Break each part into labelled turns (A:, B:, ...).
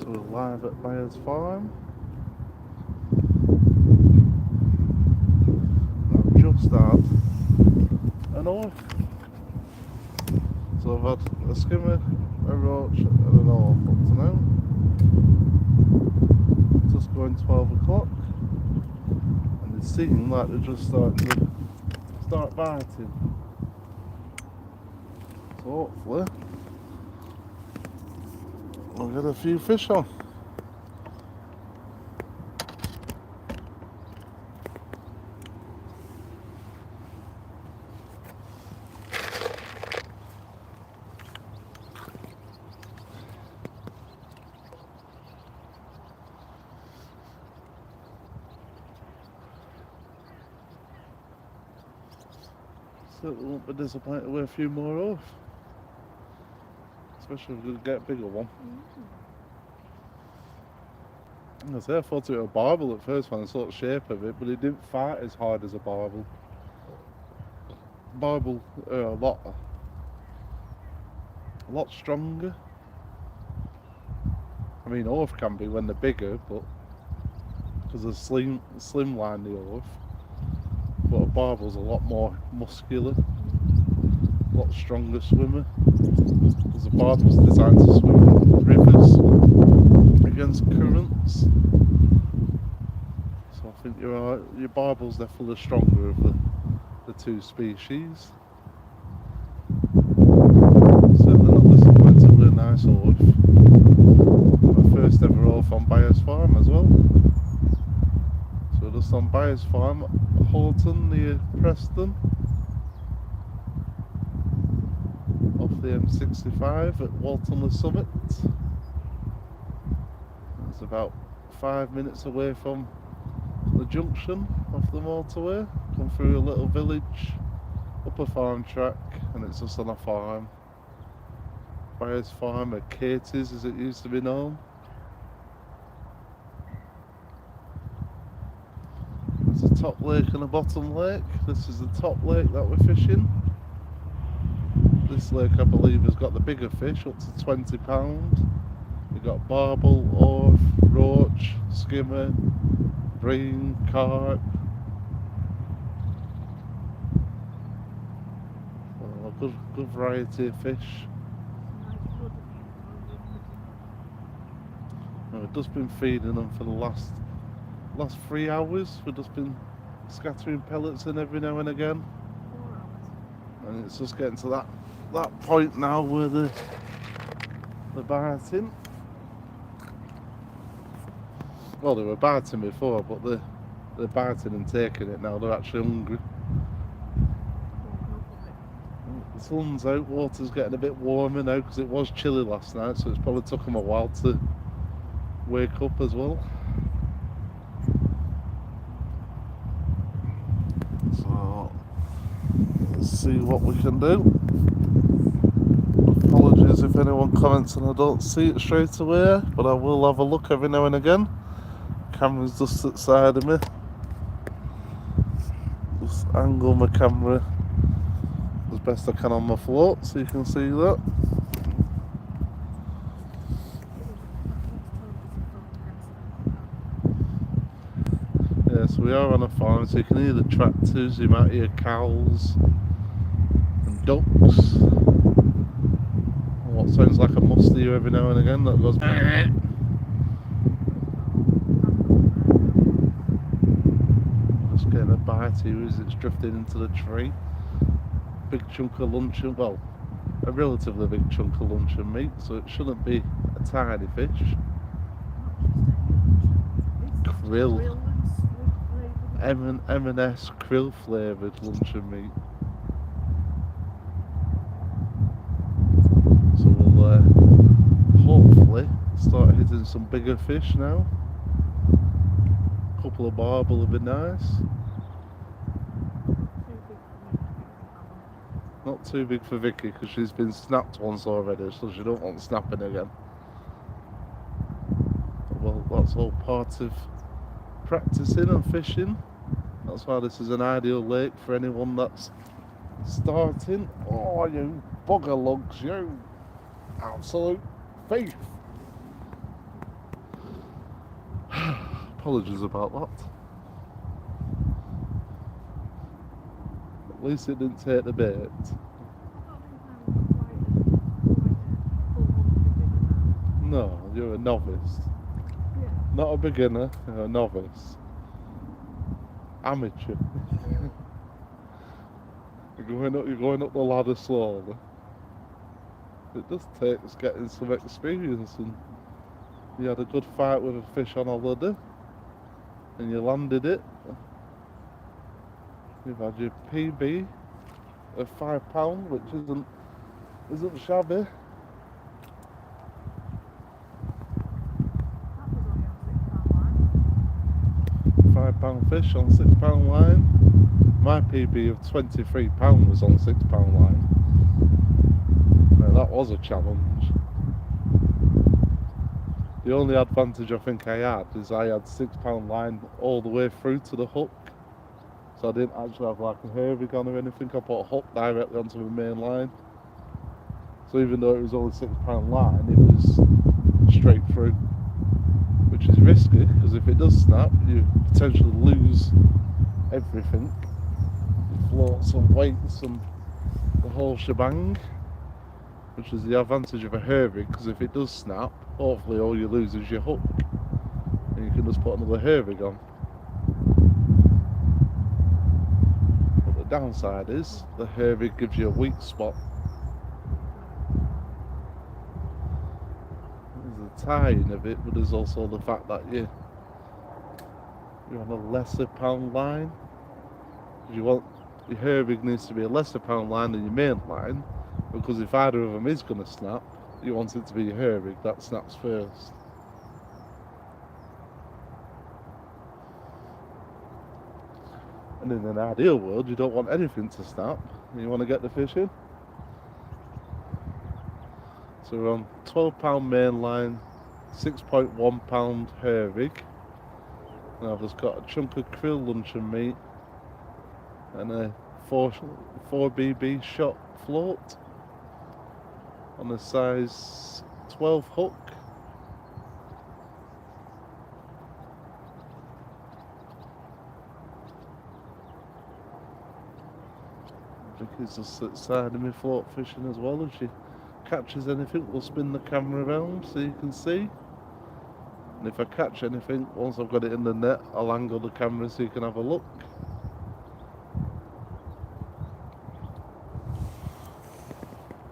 A: So we're live at BYRES Farm. I've just had an orf. So I've had a skimmer, a roach and an orf up to now. Just going 12 o'clock. And they seem like they're just starting to start biting. So hopefully I'll get a few fish on. Certainly won't be disappointed with a few more off. Especially if we could get a bigger one. I thought it was a barbel at first when I saw the shape of it, but it didn't fight as hard as a barbel. Barbel are a lot stronger. I mean, orf can be when they're bigger, but because of slimline the orf. But a barbel's a lot more muscular, a lot stronger swimmer. Because the barbel's designed to swim in rivers against currents. So I think your barbel's definitely the stronger of the two species. Certainly not disappointed with a nice orf. My first ever orf on BYRES Farm as well. So just on BYRES Farm, Horton near Preston, off the M65 at Walton Summit. It's about 5 minutes away from the junction off the motorway. Come through a little village, up a farm track, and it's just on a farm. BYRES Farm at Katie's as it used to be known. There's a top lake and a bottom lake. This is the top lake that we're fishing. This lake I believe has got the bigger fish, up to £20. You've got barbel, orf, roach, skimmer, bream, carp. Well, a good variety of fish. We've just been feeding them for the last 3 hours. We've just been scattering pellets in every now and again.
B: 4 hours.
A: And it's just getting to that point now where they're biting. Well, they were biting before, but they're biting and taking it now. They're actually hungry. The sun's out, water's getting a bit warmer now because it was chilly last night, so it's probably took them a while to wake up as well. So let's see what we can do. Apologies if anyone comments and I don't see it straight away, but I will have a look every now and again. Camera's just at the side of me. Just angle my camera as best I can on my float so you can see that. Yeah, so we are on a farm, so you can hear the tractors, you might hear cows and ducks. What sounds like a musty every now and again that goes. Just getting a bite here as it's drifting into the tree. Big chunk of luncheon, well, a relatively big chunk of luncheon meat, so it shouldn't be a tiny fish. Krill. M&S krill flavoured luncheon meat. So we'll hopefully start hitting some bigger fish now. A couple of barbel would be nice. Not too big for Vicky because she's been snapped once already, so she don't want snapping again. Well, that's all part of practicing and fishing. That's why this is an ideal lake for anyone that's starting. Oh, you bugger lugs, you absolute thief. Apologies about that. At least it didn't take the bait. No, you're a novice.
B: Yeah.
A: Not a beginner, you're a novice. Amateur. You're going up the ladder slowly. It just takes getting some experience, and you had a good fight with a fish on holiday and you landed it. You've had your PB of £5, which isn't shabby.
B: That was only on £6 line.
A: £5 fish on £6 line. My PB of £23 was on £6 line. Now that was a challenge. The only advantage I think I had is I had £6 line all the way through to the hook. So I didn't actually have like a herring on or anything. I put a hook directly onto the main line. So even though it was only £6 line, it was straight through, which is risky because if it does snap, you potentially lose everything. Floats and weights and the whole shebang, which is the advantage of a herring, because if it does snap, hopefully all you lose is your hook and you can just put another herring on. But the downside is the herring gives you a weak spot. There's the tying of it, but there's also the fact that you're on a lesser pound line. Your herring needs to be a lesser pound line than your main line, because if either of them is going to snap, you want it to be your herring that snaps first. And in an ideal world, you don't want anything to snap, you want to get the fish in. So we're on £12 main line, £6.1 herring, and I've just got a chunk of krill luncheon meat and a 4BB shot float on a size 12 hook. Vicky's just at the side of me float fishing as well. If she catches anything, we'll spin the camera around so you can see. And if I catch anything, once I've got it in the net, I'll angle the camera so you can have a look.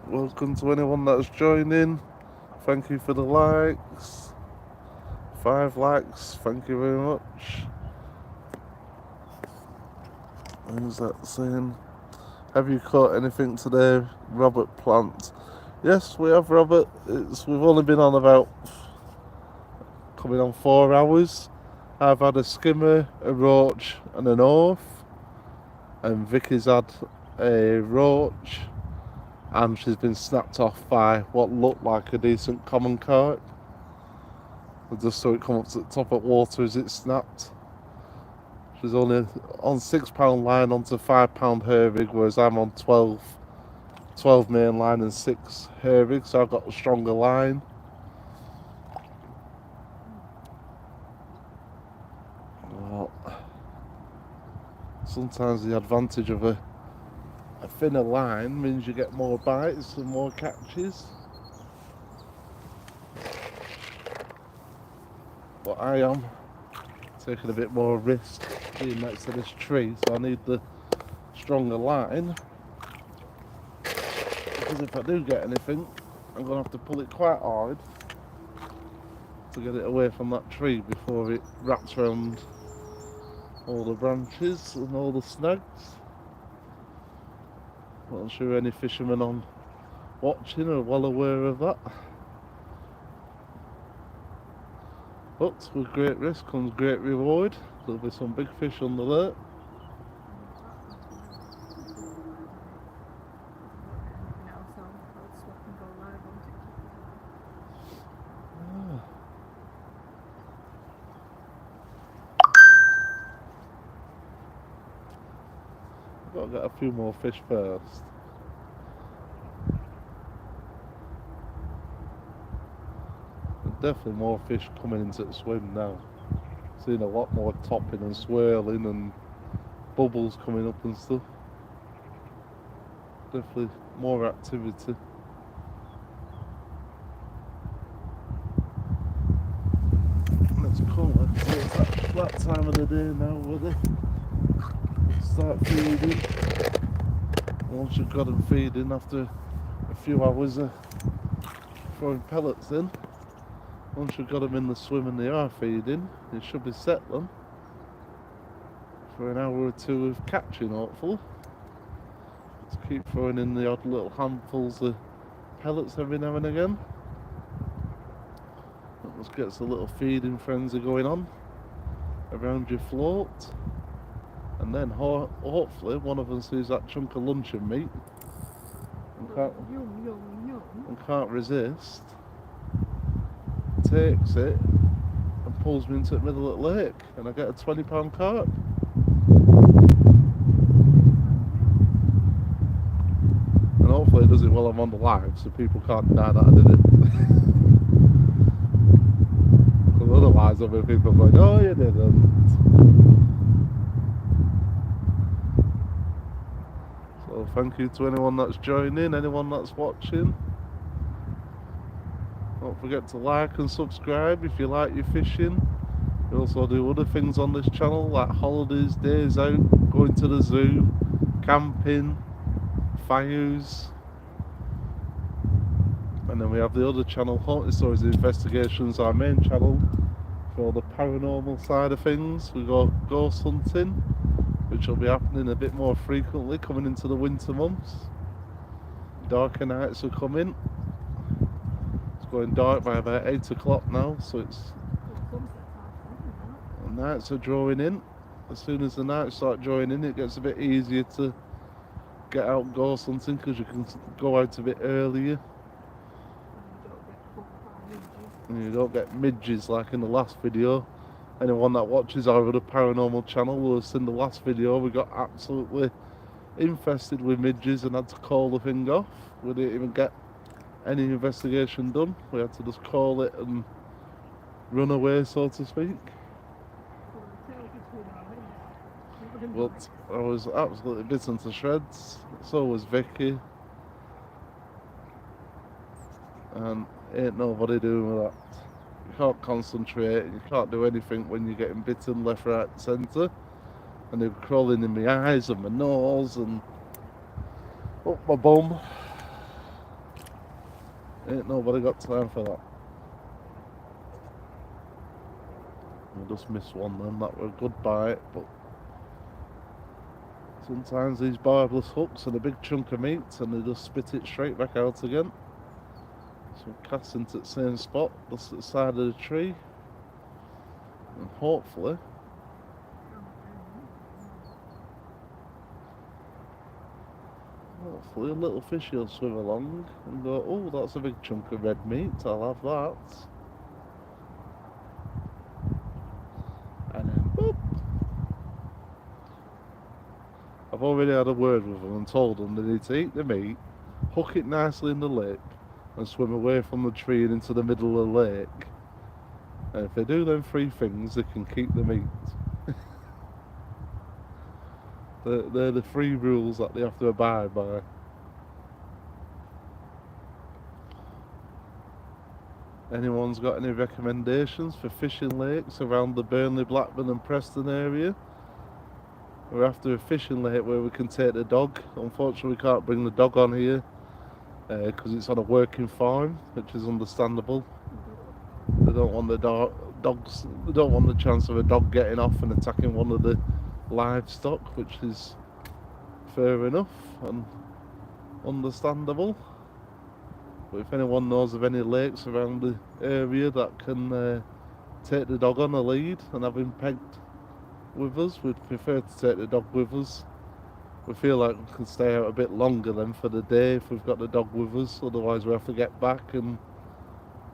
A: Welcome to anyone that's joining. Thank you for the likes. 5 likes, thank you very much. Who's that saying? Have you caught anything today, Robert Plant? Yes, we have, Robert. We've only been on about coming on 4 hours. I've had a skimmer, a roach and an oaf, and Vicky's had a roach and she's been snapped off by what looked like a decent common carp. I just saw it come up to the top of water as it snapped. She's only on £6 line onto £5 herring, whereas I'm on 12 main line and 6 herring, so I've got a stronger line. Well, sometimes the advantage of a thinner line means you get more bites and more catches. But I am taking a bit more risk being next to this tree, so I need the stronger line, because if I do get anything, I'm going to have to pull it quite hard to get it away from that tree before it wraps around all the branches and all the snags. Not sure any fishermen on watching are well aware of that. But with great risk comes great reward. There'll be some big fish on the lake. I've got to get a few more fish first. There's definitely more fish coming into the swim now. Seen a lot more topping and swirling and bubbles coming up and stuff. Definitely more activity. Let's call it. It's that time of the day now where they start feeding. Once you've got them feeding after a few hours of throwing pellets in, once you've got them in the swim and they are feeding, it should be settling for an hour or two of catching, hopefully. Let's keep throwing in the odd little handfuls of pellets every now and again. That just gets a little feeding frenzy going on around your float. And then hopefully one of them sees that chunk of luncheon meat and can't resist, takes it and pulls me into the middle of the lake, and I get a 20-pound carp. And hopefully it does it while I'm on the live, so people can't deny that I did it. Because otherwise there'll be people going, oh, you didn't. So thank you to anyone that's joining, anyone that's watching. Don't forget to like and subscribe if you like your fishing. We also do other things on this channel like holidays, days out, going to the zoo, camping, fires. And then we have the other channel, Haunted Stories and Investigations, our main channel for all the paranormal side of things. We go ghost hunting, which will be happening a bit more frequently coming into the winter months. Darker nights are coming. It's going dark by about 8 o'clock now, so it's the nights are drawing in. As soon as the nights start drawing in, it gets a bit easier to get out ghost hunting because you can go out a bit earlier. And you don't get midges like in the last video. Anyone that watches our other paranormal channel will have seen the last video. We got absolutely infested with midges and had to call the thing off. We didn't even get any investigation done. We had to just call it and run away, so to speak. But I was absolutely bitten to shreds. So was Vicky. And ain't nobody doing with that. You can't concentrate, you can't do anything when you're getting bitten left, right, centre. And they're crawling in my eyes and my nose and up my bum. Ain't nobody got time for that. I just missed one then, that were a good bite, but sometimes these barbless hooks and a big chunk of meat and they just spit it straight back out again. So I'm casting to the same spot, just at the side of the tree, and hopefully a little fish will swim along and go, oh, that's a big chunk of red meat, I'll have that. And then boop. I've already had a word with them and told them they need to eat the meat, hook it nicely in the lip and swim away from the tree and into the middle of the lake. And if they do them three things, they can keep the meat. They're the three rules that they have to abide by. Anyone's got any recommendations for fishing lakes around the Burnley, Blackburn and Preston area? We're after a fishing lake where we can take the dog. Unfortunately we can't bring the dog on here because it's on a working farm, which is understandable. They don't want the dogs. They don't want the chance of a dog getting off and attacking one of the livestock, which is fair enough and understandable. But if anyone knows of any lakes around the area that can take the dog on a lead and have him pegged with us, we'd prefer to take the dog with us. We feel like we can stay out a bit longer then for the day if we've got the dog with us, otherwise we have to get back and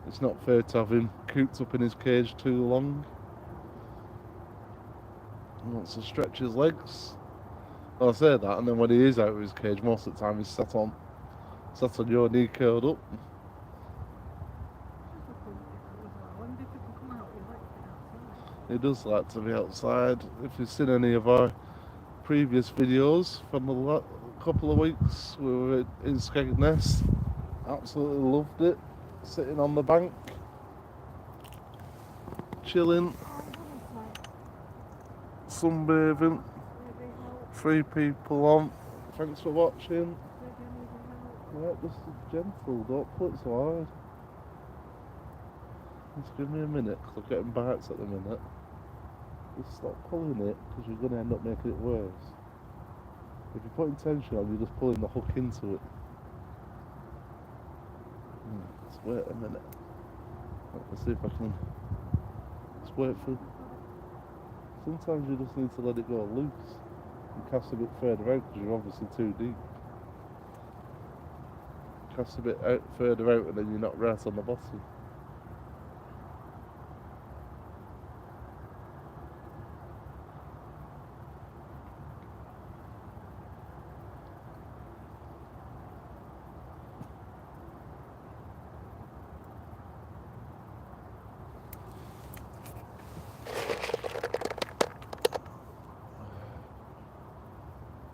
A: it's not fair to have him cooped up in his cage too long. He wants to stretch his legs. Well, I say that, and then when he is out of his cage, most of the time he's sat on your knee curled up. He does like to be outside. If you've seen any of our previous videos from the couple of weeks, we were in Skegness. Absolutely loved it. Sitting on the bank, chilling, sunbathing. 3 people on. Thanks for watching. Yeah, just gentle, don't put it so hard. Just give me a minute, because I'm getting bites at the minute. Just stop pulling it, because you're going to end up making it worse. If you're putting tension on, you're just pulling the hook into it. Just wait a minute. Let's see if I can. Just wait for. Sometimes you just need to let it go loose and cast a bit further out, because you're obviously too deep. Cast a bit further out, and then you're not right on the bottom.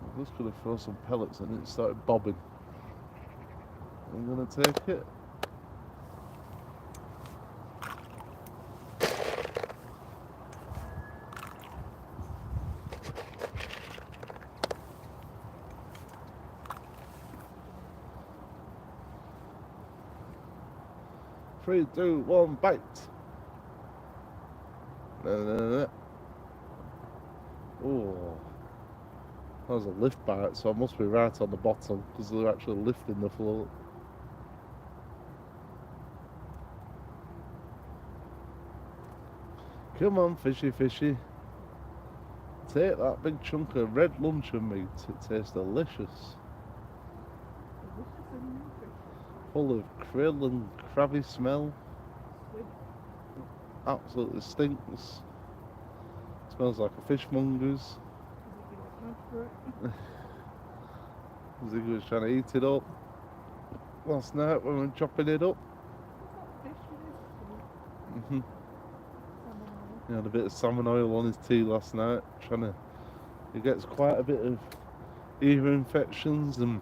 A: I'm just going to throw some pellets in it. It started bobbing. I'm going to take it. Three, two, one, bite. Oh, that was a lift bite, so I must be right on the bottom because they're actually lifting the float. Come on, fishy, fishy. Take that big chunk of red luncheon meat. It tastes delicious. Full of krill and crabby smell. Absolutely stinks. Smells like a fishmonger's. Ziggy was trying to eat it up last night when we were chopping it up. He had a bit of salmon oil on his tea last night. He gets quite a bit of ear infections and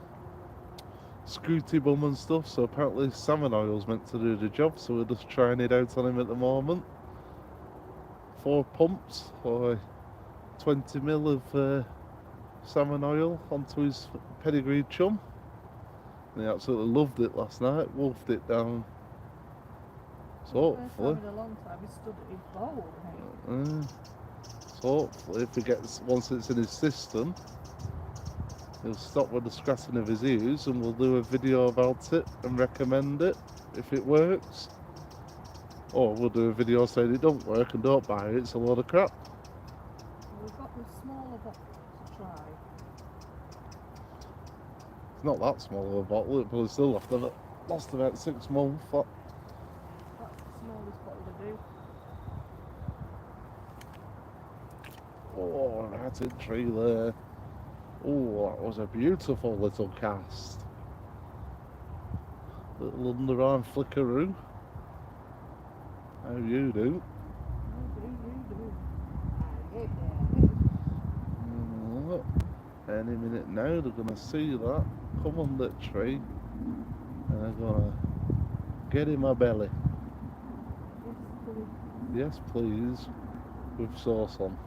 A: scooty bum and stuff, so apparently salmon oil's meant to do the job, so we're just trying it out on him at the moment. 4 pumps or 20 ml of salmon oil onto his pedigreed chum, and he absolutely loved it last night, wolfed it down. So hopefully,
B: in a long time he stood at his bowl.
A: So hopefully, if he gets, once it's in his system, he'll stop with the scratching of his ears, and we'll do a video about it and recommend it if it works. Or we'll do a video saying it don't work and don't buy it, it's a load of crap.
B: We've got the smaller bottle to try.
A: It's not that small of a bottle, it probably still lost about 6 months.
B: That's the smallest bottle to do.
A: Oh, right in tree there. Oh, that was a beautiful little cast. Little underarm flickeroo. How you do? Any minute now they're going to see that come on that tree and they're going to get in my belly. Yes please, with sauce on.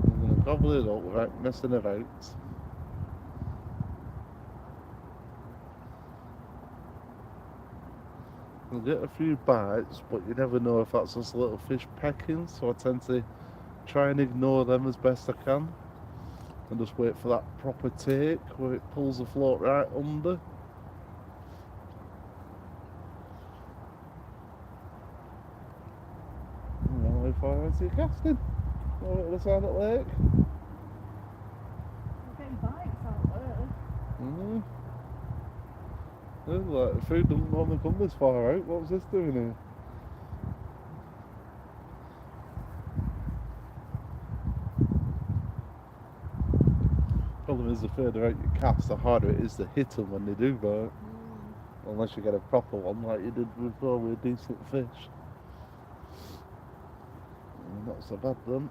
A: I'm going to gobble it up without messing about. You'll get a few bites, but you never know if that's just a little fish pecking, so I tend to try and ignore them as best I can and just wait for that proper take where it pulls the float right under. How far is he casting? Oh, at the side of the lake.
B: We're getting bites out there.
A: Like, the food doesn't normally come this far out. What's this doing here? Problem is, the further out you cast, the harder it is to hit them when they do bite. Unless you get a proper one like you did before with a decent fish. Not so bad then.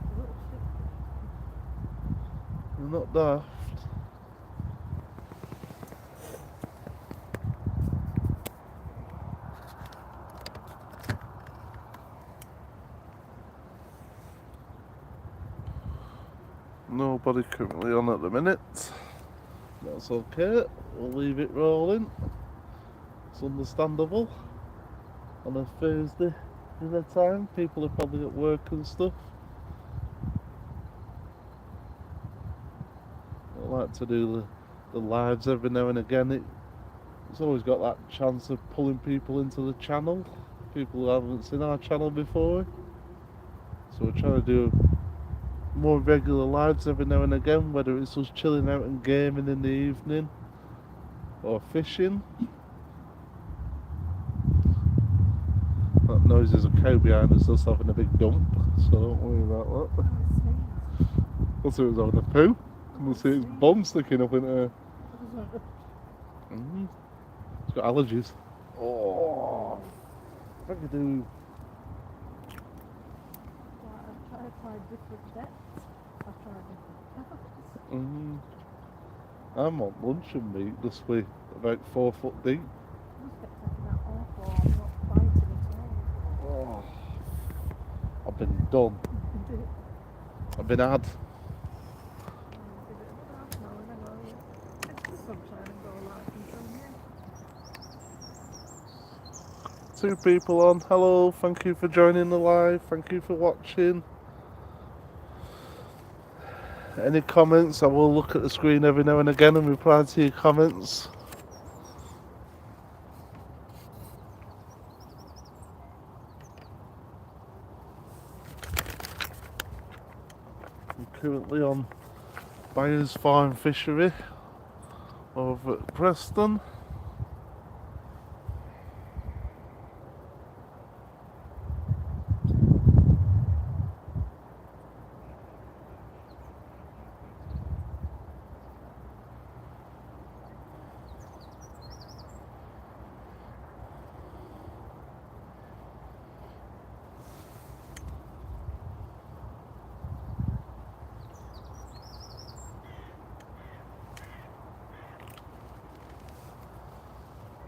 B: A little stick.
A: You're not daft. Nobody currently on at the minute. That's okay. We'll leave it rolling. It's understandable. On a Thursday dinner time, people are probably at work and stuff. I like to do the lives every now and again. It's always got that chance of pulling people into the channel. People who haven't seen our channel before. So we're trying to do more regular lives every now and again, whether it's us chilling out and gaming in the evening or fishing. That noise is a cow behind us just having a big dump, so don't worry about that. I thought it was having a poo. Can you see its bum sticking up in her? It's got allergies. Oh, what do you do?
B: I've tried different depths. I've tried different depths.
A: I'm on luncheon meat this week, about 4 foot deep.
B: I just kept taking that off, or I'm not biting at all.
A: Oh, I've been done. I've been had.
B: Give it another half an hour and then I'll get the sunshine and go live and film you.
A: 2 people on. Hello, thank you for joining the live. Thank you for watching. Any comments? I will look at the screen every now and again and reply to your comments. I'm currently on BYRES Farm Fishery over at Preston.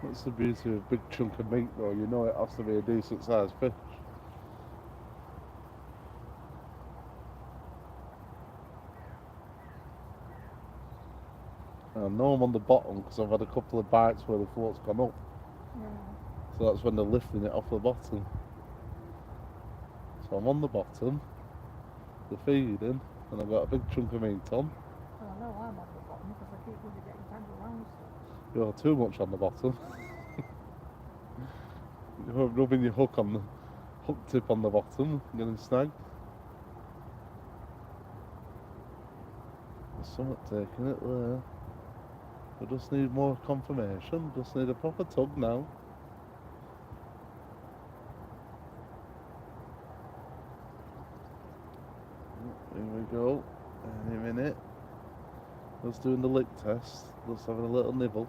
A: That's the beauty of a big chunk of meat though, you know it has to be a decent sized fish. I know I'm on the bottom because I've had a couple of bites where the float's gone up.
B: Yeah.
A: So that's when they're lifting it off the bottom. So I'm on the bottom, they're feeding, and I've got a big chunk of meat on.
B: Well, I know I'm on the bottom because I keep really getting tangled around stuff.
A: You're too much on the bottom. You're rubbing your hook on the hook tip on the bottom, getting snagged. There's something taking it there. We just need more confirmation, just need a proper tug now. Here we go, any minute. Just doing the lick test, just having a little nibble.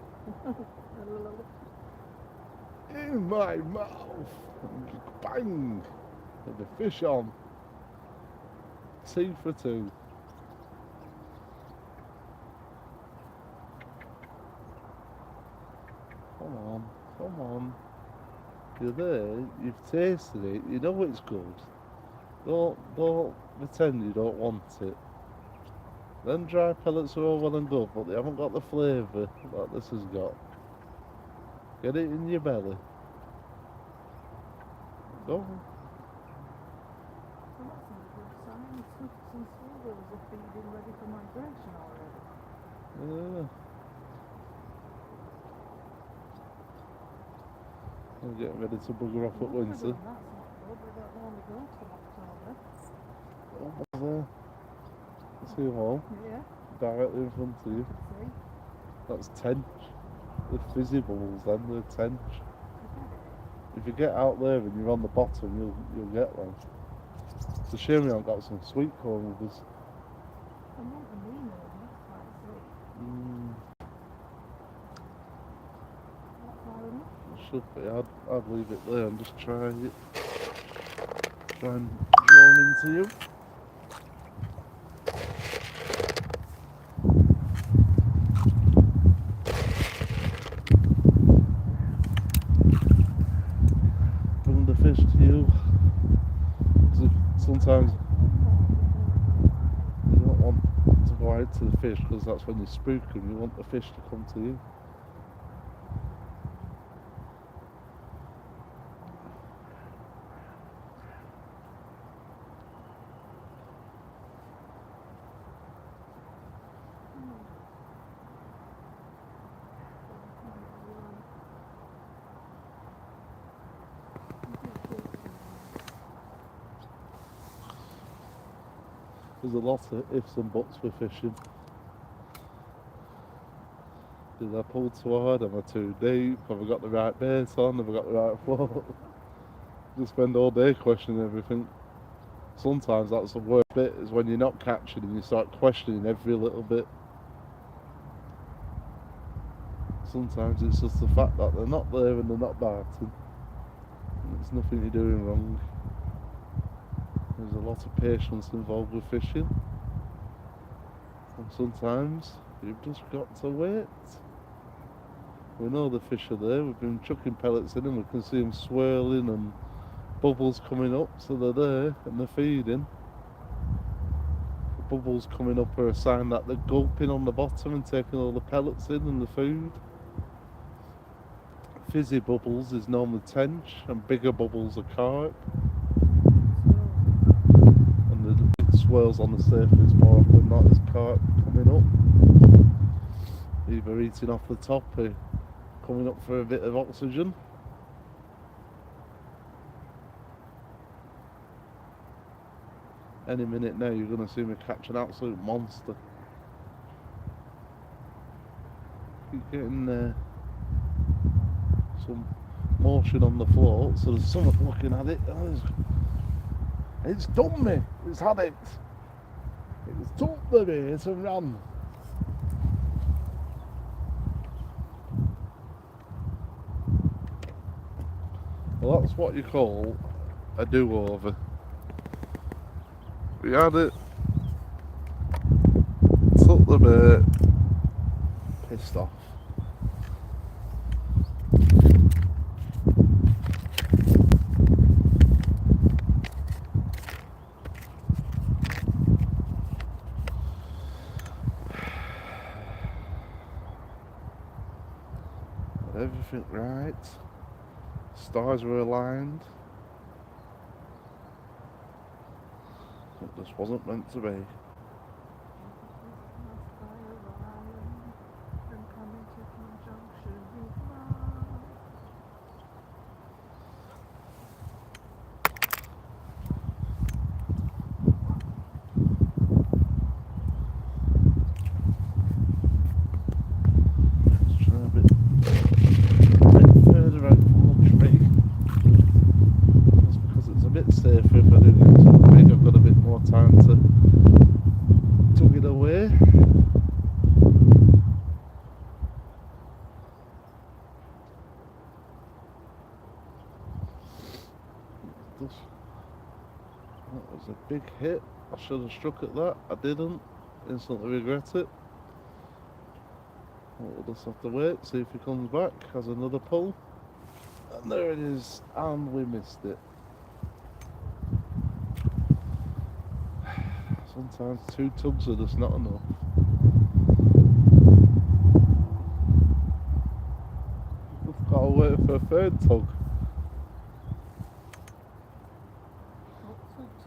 A: In my mouth! Bang! With the fish on. 2 for 2. Come on, come on. You're there, you've tasted it, you know it's good. Don't pretend you don't want it. Them dry pellets are all well and good, but they haven't got the flavour that this has got. Get it in your belly. Go on.
B: Well, that's a good sign. Snooks and seagulls are feeding ready for migration already.
A: Yeah. I'm getting ready to bugger off at winter.
B: That's not good. We don't normally go till October.
A: Over there. See them all.
B: Yeah.
A: Directly in front of you.
B: See?
A: That's tench. The fizzy bubbles then, they're tench. If you get out there and you're on the bottom, you'll get them. It's a shame we haven't got some sweet corn with us.
B: I want a Nemo, that's quite sweet. Not far enough.
A: should be. I'd leave it there and just try it. Try and draw them into you. Bring the fish to you. Sometimes you don't want to go out to the fish because that's when you spook them. You want the fish to come to you. There's a lot of ifs and buts with fishing. Did I pull too hard? Am I too deep? Have I got the right bait on? Have I got the right float? Just spend all day questioning everything. Sometimes that's the worst bit, is when you're not catching and you start questioning every little bit. Sometimes it's just the fact that they're not there and they're not biting. There's nothing you're doing wrong. There's a lot of patience involved with fishing. And sometimes you've just got to wait. We know the fish are there, we've been chucking pellets in and we can see them swirling and bubbles coming up, so they're there and they're feeding. The bubbles coming up are a sign that they're gulping on the bottom and taking all the pellets in and the food. Fizzy bubbles is normally tench and bigger bubbles are carp. And the big swirls on the surface more often than not is carp coming up. Either eating off the top or coming up for a bit of oxygen. Any minute now you're going to see me catch an absolute monster. Keep getting some motion on the float, so there's someone looking at it. Oh, it's done me. It's had it. It's took the bait and ran. Well, that's what you call a do-over. We had it, took the bait, pissed off. Everything right, stars were aligned. It just wasn't meant to be. Let's try a bit further out from the tree. That's because it's a bit safer if I do it so big. I've got a bit more time to tug it away. That was a big hit. I should have struck at that. I didn't. Instantly regret it. We'll just have to wait, see if he comes back, has another pull. And there it is, and we missed it. Sometimes 2 tugs are just not enough. We've got to wait for a 3rd tug.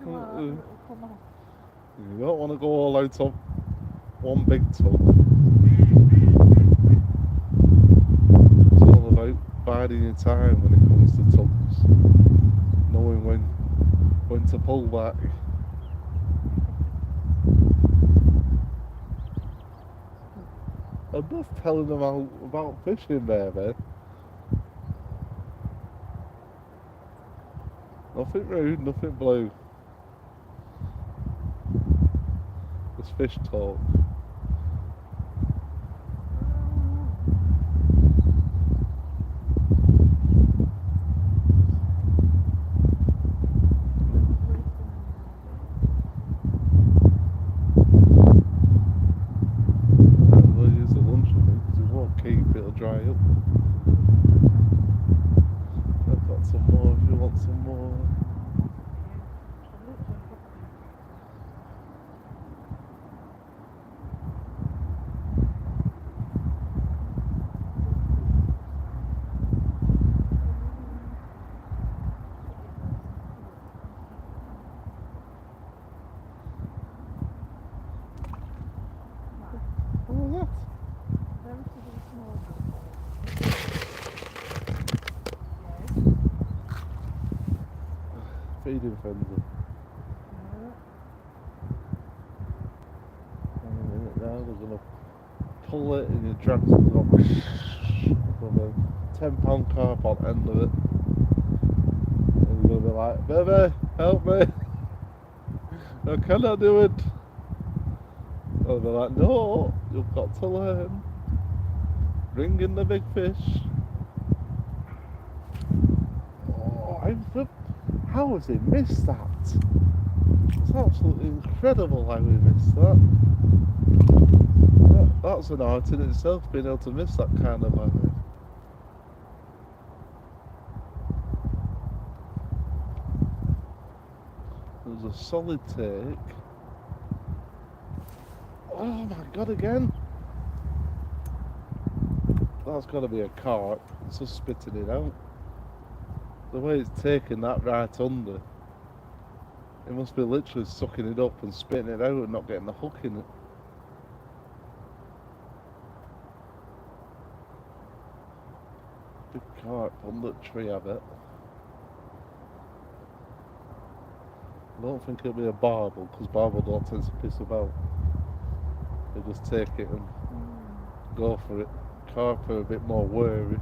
A: You don't want to go all out on one big tug. It's all about biding your time when it comes to tugs. Knowing when to pull back. I'm just telling them about fishing there, man. Nothing rude, nothing blue. Just fish talk. feeding frenzy.
B: Yeah.
A: Any minute now, they're gonna pull it and your drag's gonna go with a £10 carp on the end of it. And you're gonna be like, baby, help me! I cannot do it! And they'll be like, no, you've got to learn. Bring in the big fish. Oh, how has he missed that? It's absolutely incredible how he missed that. That's an art in itself, being able to miss that kind of line. It was a solid take. Oh my god, again! That's got to be a carp. It's just spitting it out. The way it's taking that right under, it must be literally sucking it up and spitting it out and not getting the hook in it. Big carp on the tree, I bet. I don't think it'll be a barbel, because barbel don't tend to piss about. They just take it and go for it. Carp are a bit more wary.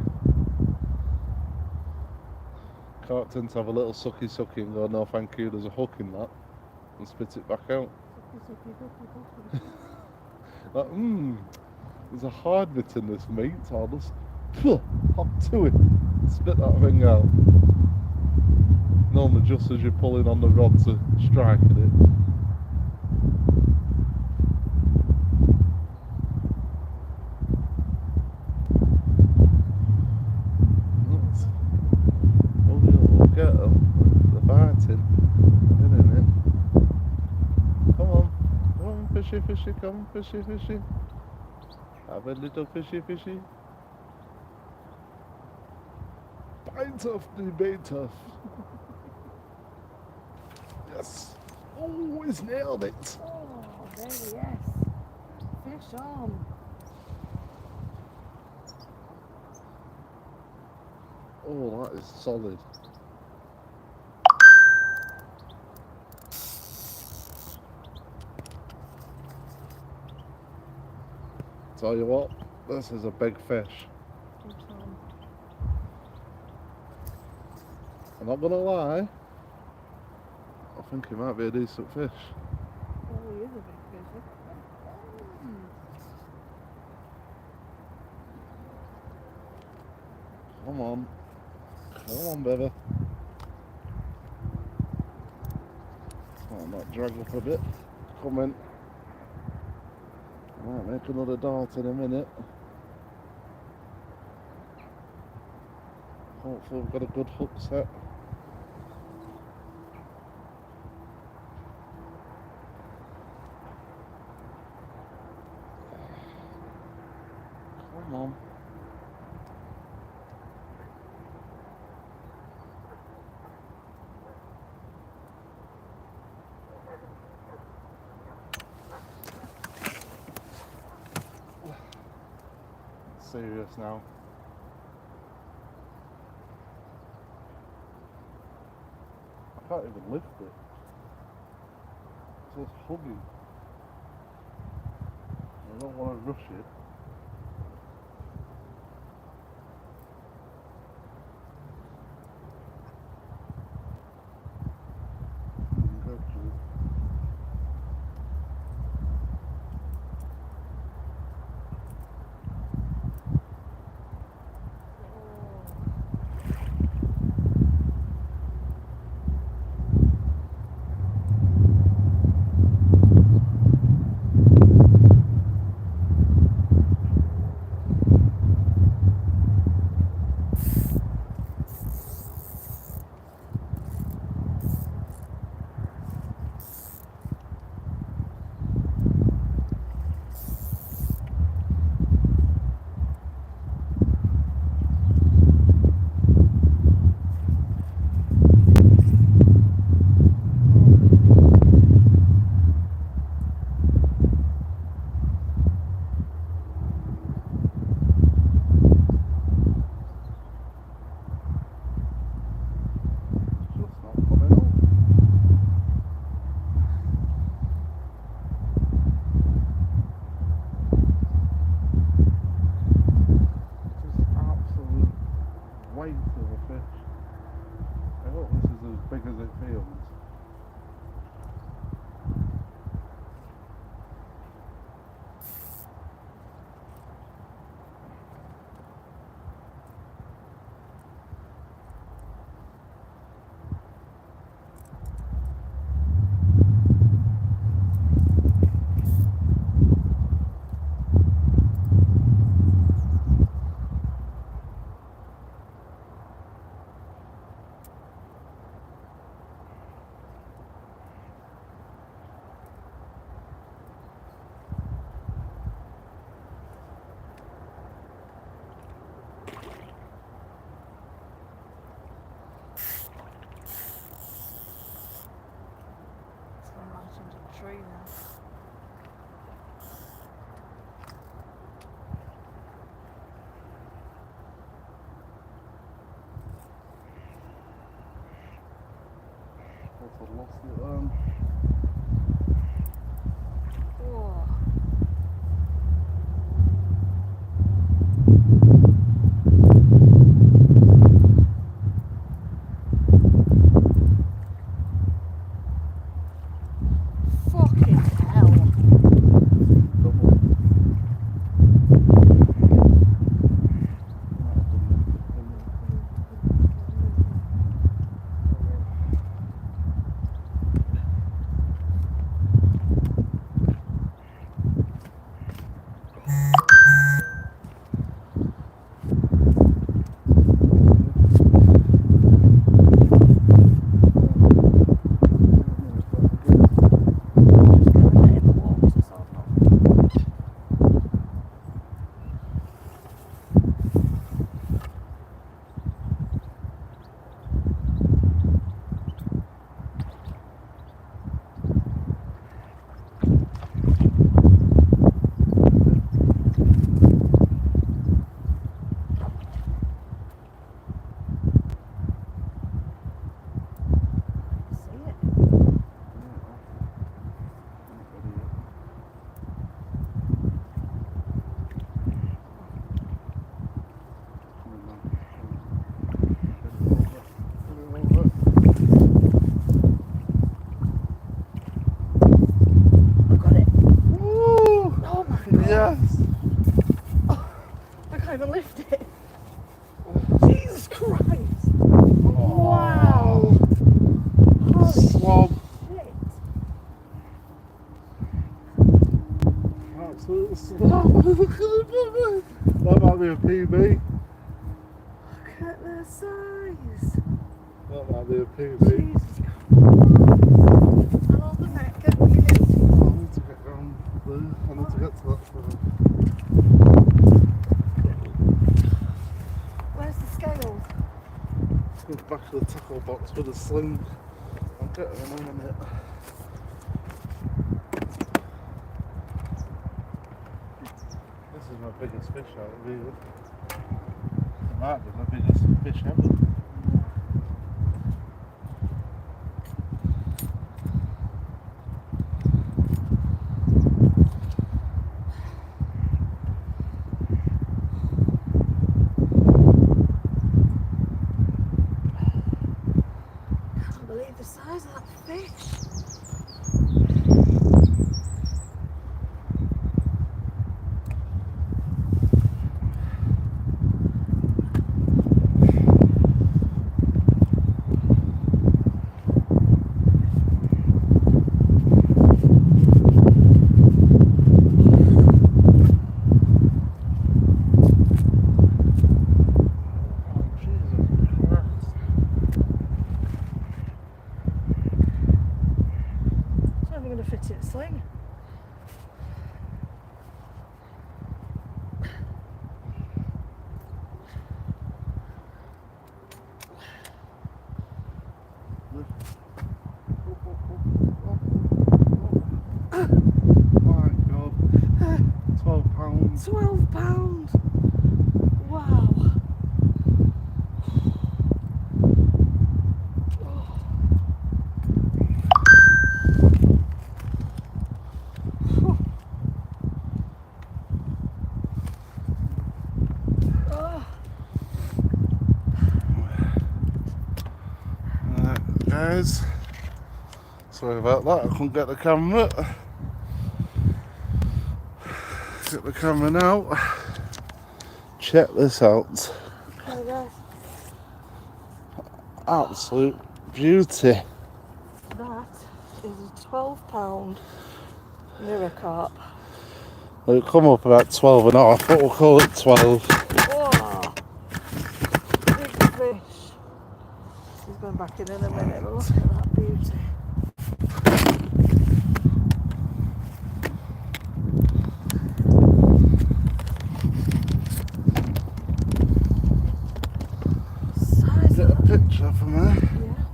A: Carp tend to have a little sucky and go, no thank you, there's a hook in that, and spit it back out. Like, there's a hard bit in this meat, I'll just hop to it, spit that thing out. Normally just as you're pulling on the rod to strike at it. Get them, they're biting, isn't it? Come on, fishy, come, fishy. Have a little fishy. Bite off the bait off. Yes. Oh, he's nailed it.
B: Oh, there he is. Fish on.
A: Oh, that is solid. Tell you what, this is a big fish. I'm not gonna lie, I think he might be a decent fish.
B: Oh, he is a big fish.
A: Come on, baby. Oh, might drag up a bit. Come in. I might make another dart in a minute. Hopefully we've got a good hook set. Come on. Serious now. I can't even lift it. It's just hugging. I don't want to rush it.
B: tree now.
A: I've lost it then.
B: Oh. Fucking hell.
A: Double. Yes!
B: I can't even lift it. Jesus Christ! Wow! Holy
A: Slob.
B: shit!
A: Absolute slob. Look at it. That might be a PB.
B: Look at the size!
A: That might be a PB.
B: Jesus Christ! I love the neck. Get what you do.
A: I need to get down there. I need to get to that further.
B: Where's the scales?
A: Go back to the tackle box with a sling. I'll get them in a minute. This is my biggest fish out of here. It might be my biggest fish ever.
B: Can't believe the size of that fish. I'm going to fit it in a sling.
A: My God. 12 pounds.
B: 12 pounds. Wow.
A: Right, guys. Sorry about that, I couldn't get the camera. Get the camera now. Check this out.
B: Okay, guys.
A: Absolute beauty.
B: That is a 12-pound mirror carp.
A: Well, it'll come up about 12 and a half, but we'll call it 12.
B: Whoa! Big fish. He's going back in a minute, but look at that beauty. Size
A: Get a picture for me.
B: yeah.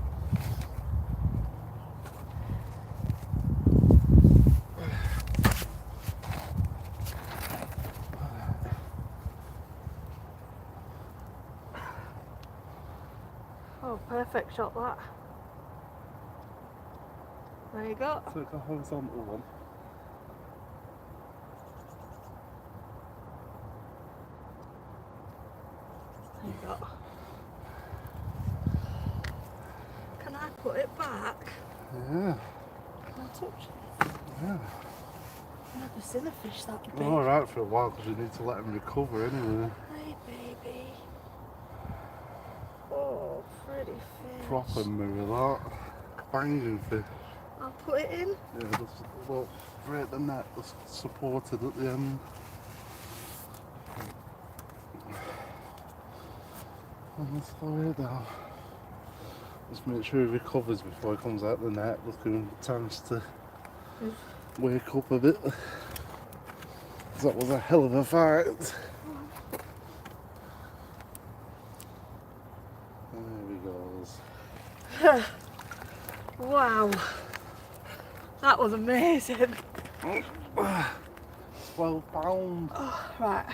B: perfect shot that. There you go.
A: Took a horizontal one.
B: There you go. Can I put it back?
A: Yeah.
B: Can I touch it?
A: Yeah.
B: I've never seen a fish that big.
A: We're alright for a while because you need to let him recover anyway.
B: Hey baby. Oh, pretty fish.
A: Proper mirror that. Banging fish.
B: I'll put it in.
A: Yeah, just well, break the net that's supported at the end. And let's throw it down. Just make sure he recovers before he comes out the net. Let's give him a chance to wake up a bit. That was a hell of a fight. There he goes.
B: Wow. That was amazing.
A: 12 pounds.
B: Oh, right.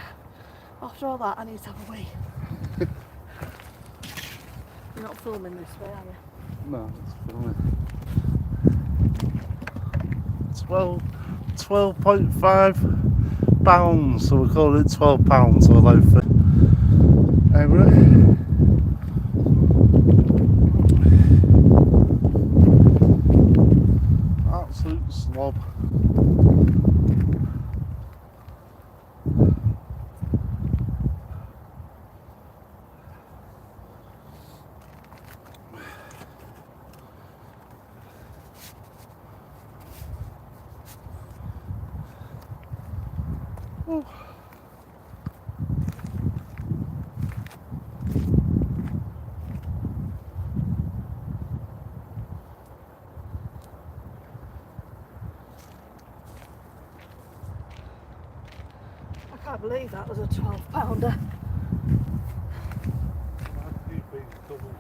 B: After all that, I need to have a wee. You're not filming this way, are you?
A: No, it's filming. 12.5 pounds, so we call it 12 pounds, so allow for every. Absolute slob. Oh.
B: I can't believe that was a 12-pounder.
A: How do you think double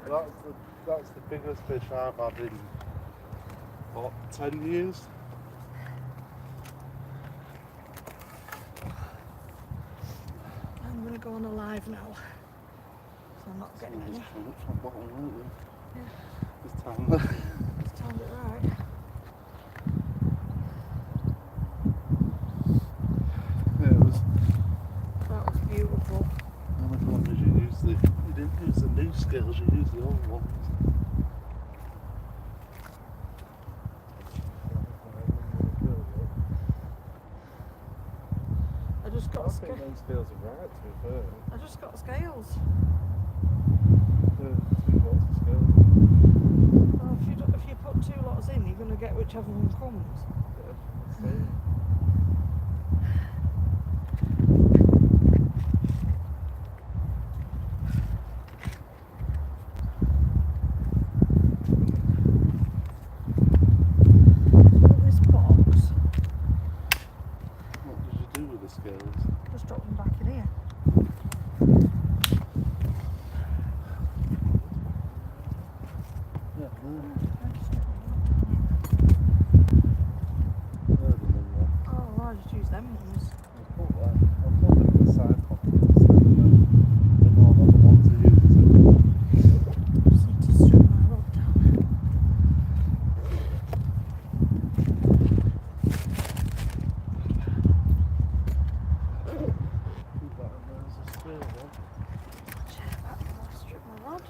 A: that? That's the biggest fish I've had in, what, 10 years?
B: I'm going to go on a live now. So I'm not getting any. Yeah.
A: This time.
B: Just timed it right.
A: Yeah, it was.
B: That was beautiful.
A: And the problem is you didn't use the new scales, you used the old ones.
B: I just got
A: those scales are right, to be fair.
B: I just got scales.
A: Two lots of scales.
B: Well, if you put two lots in, you're going to get whichever one comes.
A: Yeah, that's it.
B: This box,
A: What did you do with the scales?
B: just drop them back in here.
A: Yeah,
B: Oh, I just use them ones.
A: I'll put them in the side pockets and we know that I want to use it.
B: Just need to strip my rod down.
A: Keep that in there as a scale one.
B: Check that while I strip my rod.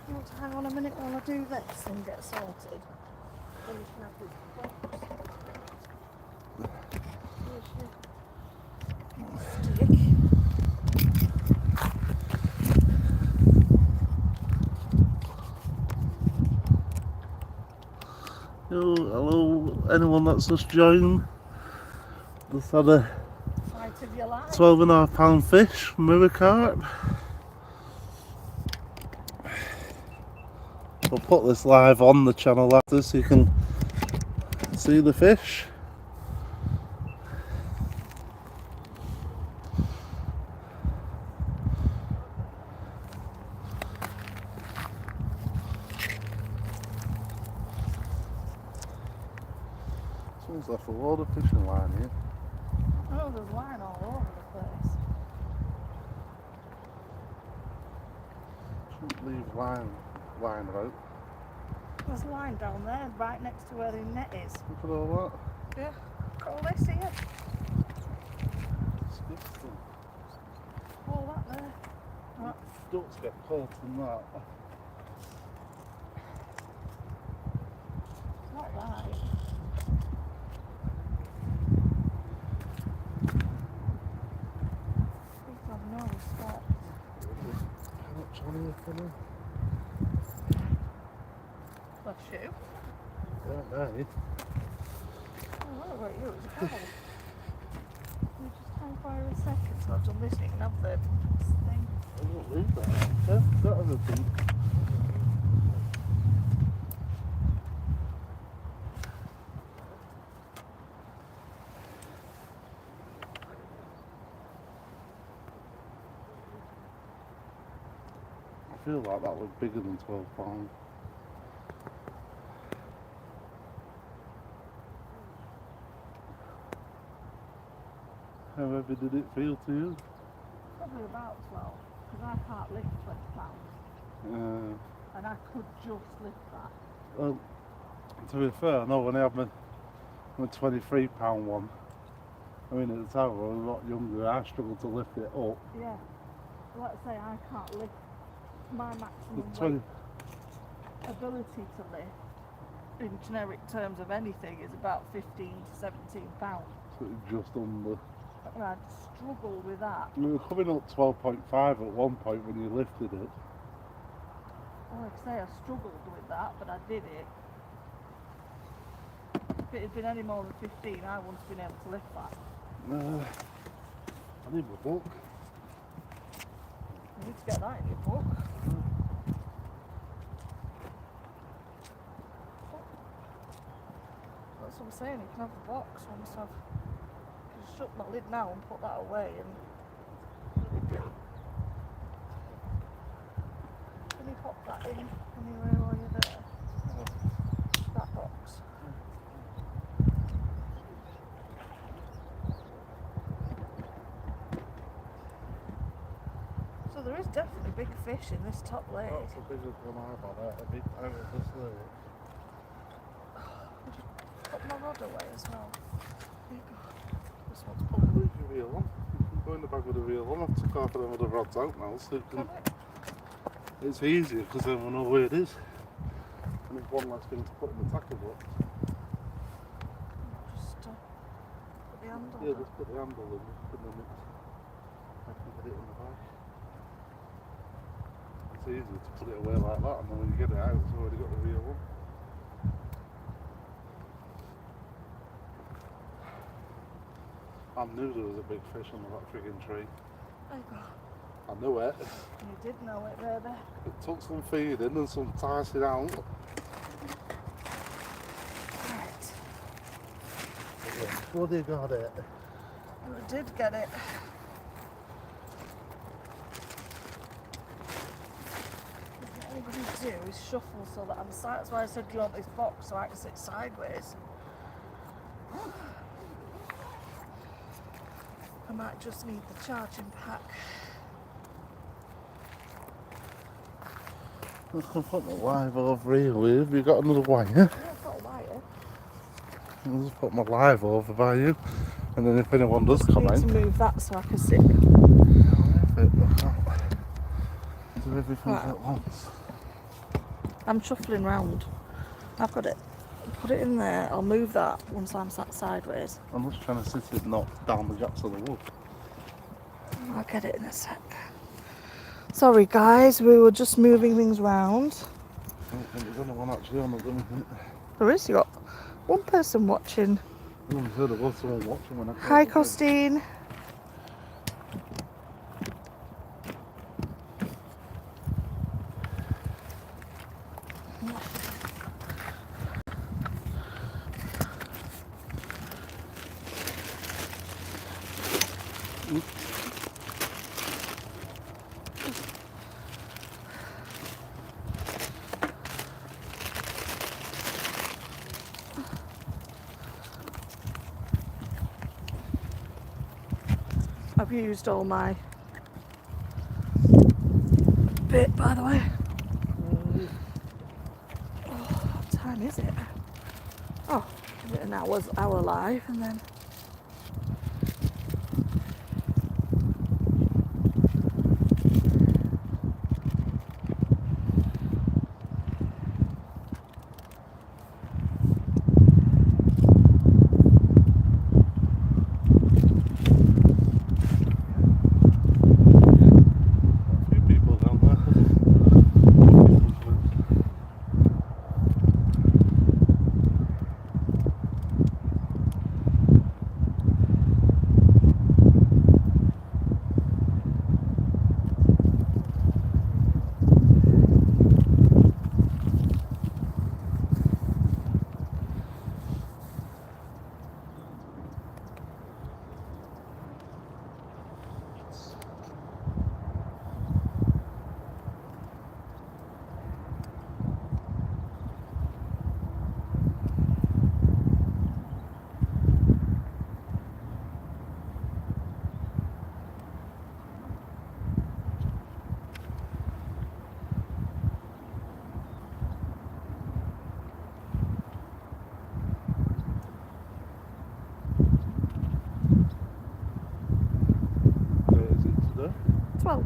B: You want to hang on a minute while I do this and get sorted? Then you can have this box. Here's your stick.
A: Yo, hello, anyone that's just joined. Just had a
B: Fight of your life.
A: 12.5 pound fish, mirror carp. We'll put this live on the channel after so you can see the fish. Sounds like a lot of fishing line here.
B: Oh, there's line all over the place.
A: Shouldn't leave line out.
B: There's line down there, right next to where the net is.
A: Look at all
B: Yeah, look at all this here.
A: that. Disgusting.
B: All that there. Right.
A: Ducks get caught in that.
B: It's not right. People have no respect.
A: How much on here for me?
B: Bless you.
A: Yeah, mate.
B: Oh, what about you? It's a cow. You just hang fire a second so I've done this and you can have the thing.
A: I won't leave that. Yeah, that other thing. I feel like that was bigger than 12 pounds. How heavy did it feel to you?
B: Probably about 12, because I can't lift 20 pounds. And I could just lift that.
A: Well, to be fair, I know when I had my 23 pound one, I mean at the time I was a lot younger, I struggled to lift it up.
B: Yeah. Let's say I can't lift my
A: The
B: maximum
A: 20,
B: weight ability to lift in generic terms of anything is about 15 to 17 pounds.
A: so just under.
B: And I'd struggle with that.
A: We were coming up 12.5 at one point when you lifted it.
B: Well, like I say, I struggled with that, but I did it. If it had been any more than 15, I wouldn't have been able to lift that.
A: I need my book.
B: You need to get that in your book. That's what I'm saying, you can have the box once I've just shut my lid now and put that away and can you pop that in anywhere while you're there? That box. So there is definitely big fish in this top lake.
A: That's the biggest one I've had a bit out of this lake.
B: Put my rod away as well. Here you go. This one's
A: I'll leave your reel on. You can go in the bag with the reel on. I've took half of them other rods out now, so you can, it's easier because then we know where it is. And it's one less thing to put in the tackle box.
B: Just put the handle
A: Yeah,
B: down.
A: just put the handle in and then I can get it in the bag. It's easier to put it away like that, and then when you get it out, it's already got the reel on. I knew there was a big fish under that frigging tree.
B: There you go.
A: I knew it.
B: You did know it, baby.
A: It took some feeding and some ticing out.
B: Right.
A: Bloody got it.
B: You did get it. What I'm going to do is shuffle so that I'm side. That's why I said, do you want this box so I can sit sideways? I might just need the charging pack.
A: I can put my live over here with. Have you got another wire?
B: Yeah, I've got a wire.
A: I'll just put my live over by you. And then if anyone does come
B: I need
A: in,
B: to move that so I can sit.
A: do everything
B: Right.
A: at once.
B: I'm shuffling round. I've got it. Put it in there. I'll move that once I'm sat sideways.
A: I'm just trying to sit it not down the gaps of the wood.
B: I'll get it in a sec. Sorry guys, we were just moving things round.
A: I don't think there's anyone actually on at the minute.
B: There is, you got one person watching.
A: I only heard there was someone watching when I came
B: Hi
A: up here.
B: Costine. I've used all my bait, by the way. Oh, what time is it? Oh, give it an hour live and then.
A: A few people down there. Where is it today?
B: 12.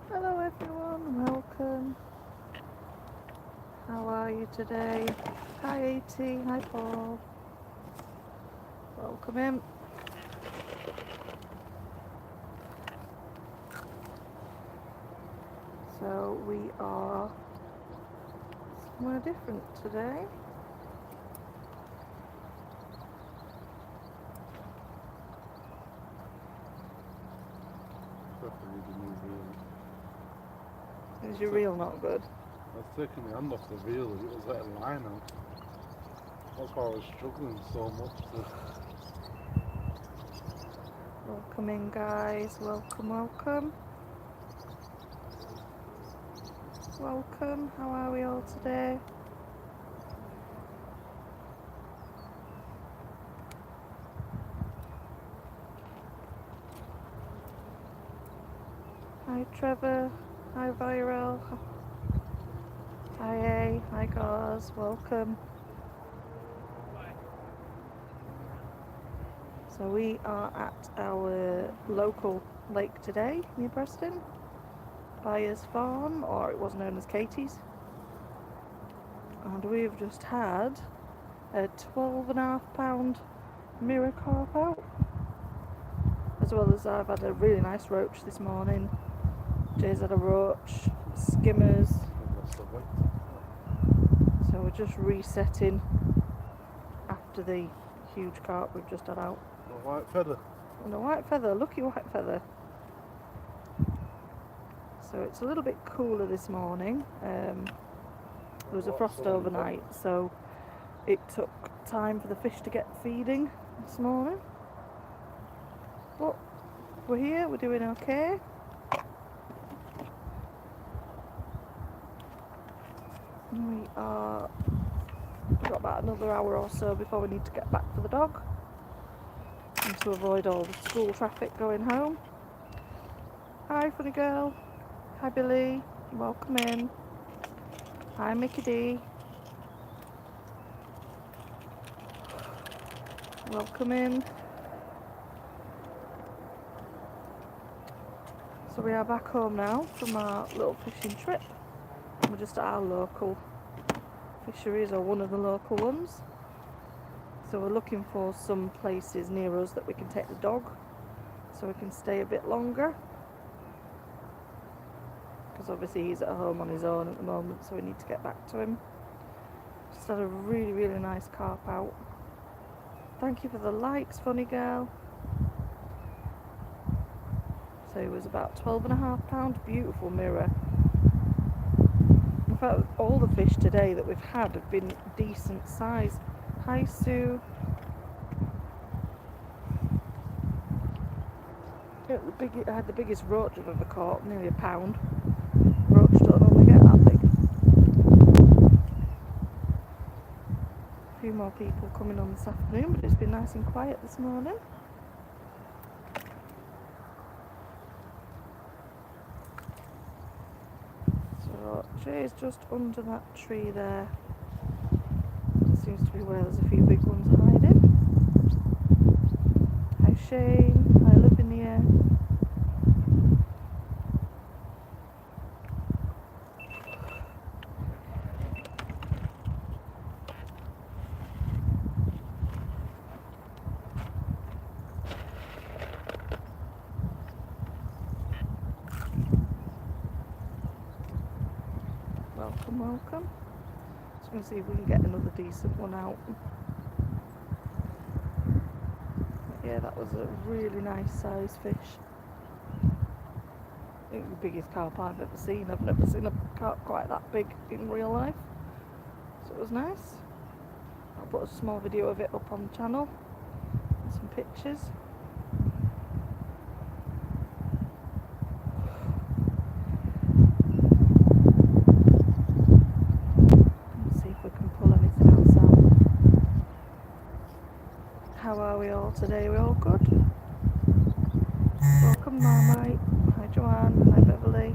B: Hello everyone, welcome. How are you today? Hi AT, hi Paul. Welcome in. So we are somewhere different today.
A: Definitely the new reel.
B: Is your reel not good?
A: I was taking my hand off the reel and it was letting a line out. That's why I was struggling so much to...
B: Welcome in guys, welcome, welcome. Welcome, how are we all today? Hi Trevor, hi Viral, hi A, hi Gauze, welcome. So we are at our local lake today, near Preston. BYRES Farm, or it was known as Katie's. And we've just had a 12.5 pound mirror carp out. As well as I've had a really nice roach this morning. Jay's had a roach, skimmers. So we're just resetting after the huge carp we've just had out.
A: A white feather.
B: And a white feather, lucky white feather. So it's a little bit cooler this morning. There was a frost overnight, so it took time for the fish to get feeding this morning. But we're here, we're doing okay. We've got about another hour or so before we need to get back for the dog, and to avoid all the school traffic going home. Hi funny girl. Hi Billy. Welcome in. Hi Mickey D. Welcome in. So we are back home now from our little fishing trip. We're just at our local fisheries, or one of the local ones. So we're looking for some places near us that we can take the dog so we can stay a bit longer, because obviously he's at home on his own at the moment, so we need to get back to him. Just had a really nice carp out. Thank you for the likes, funny girl. So it was about £12.5, beautiful mirror. In fact, all the fish today that we've had have been decent size. Hi Sue. I had the biggest roach I've ever caught, nearly a pound. Roach don't normally get that big. A few more people coming on this afternoon, but it's been nice and quiet this morning. So Jay's just under that tree there. Seems to be where there's a few big ones hiding. Hi Shane. Hi Lavinia. Welcome. Just going to see if we can get another decent one out. But yeah, that was a really nice size fish. I think the biggest carp I've ever seen. I've never seen a carp quite that big in real life. So it was nice. I'll put a small video of it up on the channel and some pictures. How are we all today? We all good? Welcome Marmite. Hi Joanne. Hi Beverly.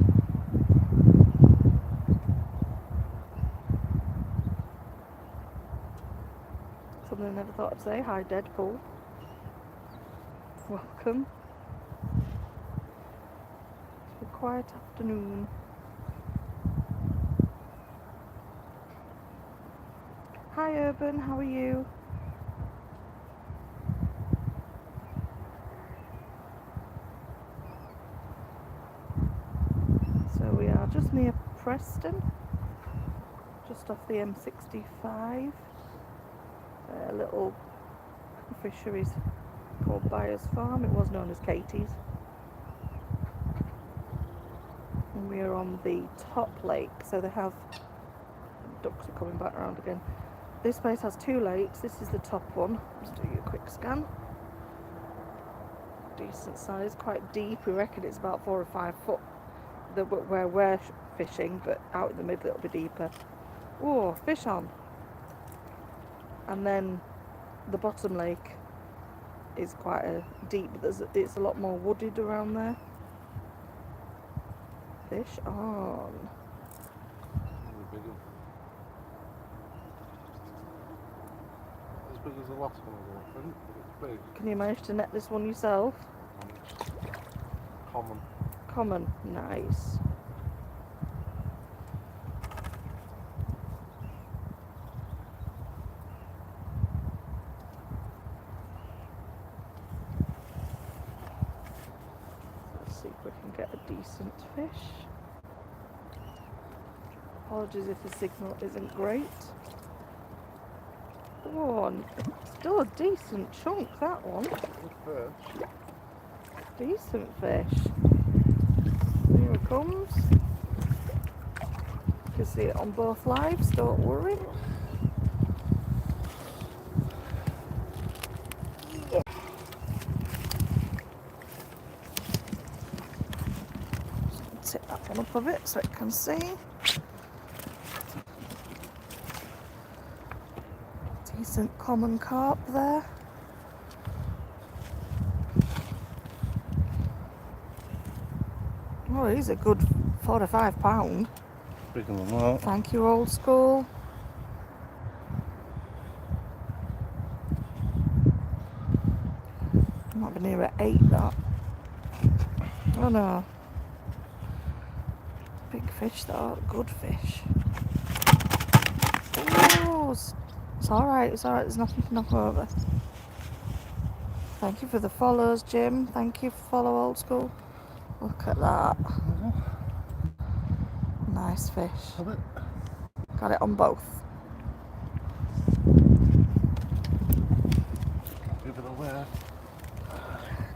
B: Something I never thought I'd say. Hi Deadpool. Welcome. It's a quiet afternoon. Hi Urban, how are you? We are just near Preston, just off the M65. A little fisheries called BYRES Farm. It was known as Katie's. And we are on the top lake, so they have ducks are coming back around again. This place has two lakes. This is the top one. Just do you a quick scan. Decent size, quite deep. We reckon it's about 4 or 5 foot. Where we're fishing, but out in the middle it'll be deeper. Oh, fish on. And then the bottom lake is quite a deep, it's a lot more wooded around there. Fish on.
A: As big as the last one, I don't think, but it's big.
B: Can you manage to net this one yourself?
A: Common.
B: Common, nice. Let's see if we can get a decent fish. Apologies if the signal isn't great. Oh, still a decent chunk, that one.
A: Good fish.
B: Decent fish. Here it comes. You can see it on both lives, don't worry. Just tip that one up a bit so it can see. Decent common carp there. Oh, he's a good 4 to 5 pound.
A: Bigger than that.
B: Thank you, old school. Might be near at 8, that. Oh no. Big fish though, good fish. Oh, it's alright, there's nothing to knock over. Thank you for the follows, Jim. Thank you for follow old school. Look at that. Nice fish. Got it on both.
A: Give it away.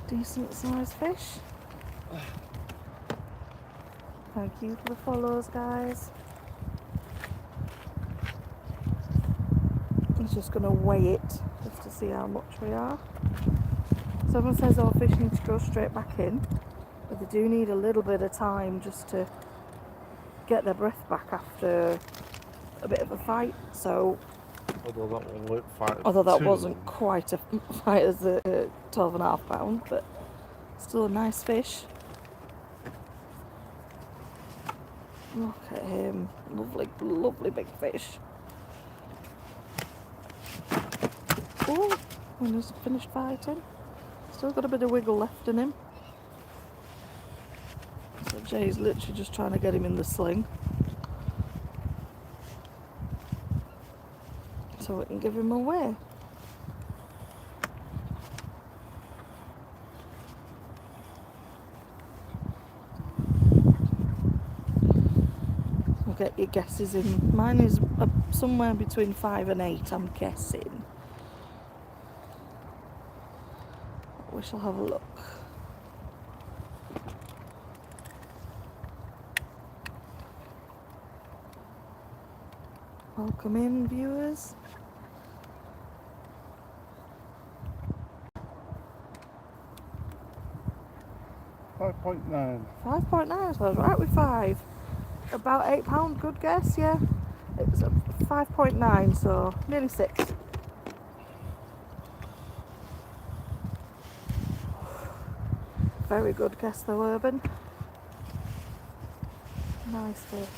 B: Decent sized fish. Thank you for the follows, guys. I'm just going to weigh it just to see how much we are. Someone says our fish need to go straight back in, but they do need a little bit of time just to get their breath back after a bit of a fight. So, although that wasn't quite a fight as a 12.5 pound, but still a nice fish. Look at him, lovely, lovely big fish. Oh, and he's finished fighting. Still got a bit of wiggle left in him. So Jay's literally just trying to get him in the sling, so we can give him away. I'll get your guesses in. Mine is somewhere between 5 and 8, I'm guessing. We shall have a look. Welcome in, viewers.
A: 5.9.
B: 5.9, so I was right with 5. About £8, good guess, yeah. It was a 5.9, so nearly 6. Very good guess though, Urban. Nice fish.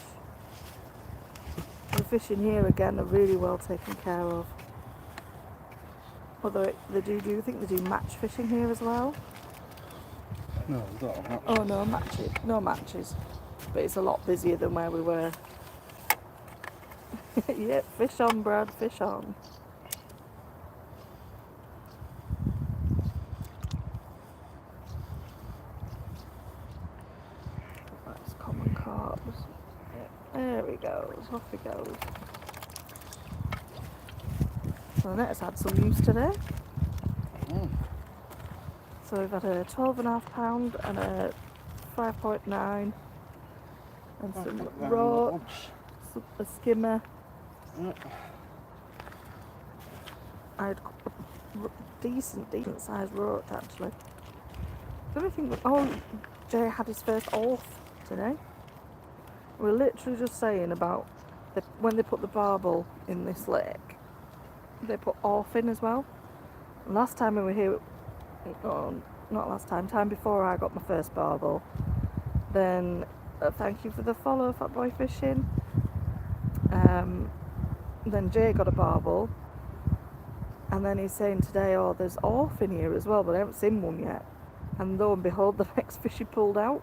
B: The fish in here again are really well taken care of. Although they do think they do match fishing here as well.
A: No, not match.
B: Oh no, no matches. But it's a lot busier than where we were. Yep, fish on, Brad, fish on. That's common carp. Yep, there he goes, off he goes. So the net's had some use today. So we've had a 12.5 pound and a 5.9 and some roach, a skimmer. I had a decent sized roach actually. Jay had his first orth today. We're literally just saying about when they put the barbel in this lake, they put orth in as well. And last time we were here, not last time, time before I got my first barbel, then thank you for the follow, Fatboy Fishing. Then Jay got a barbel, and then he's saying today, oh, there's orth in here as well, but I haven't seen one yet. And lo and behold, the next fish he pulled out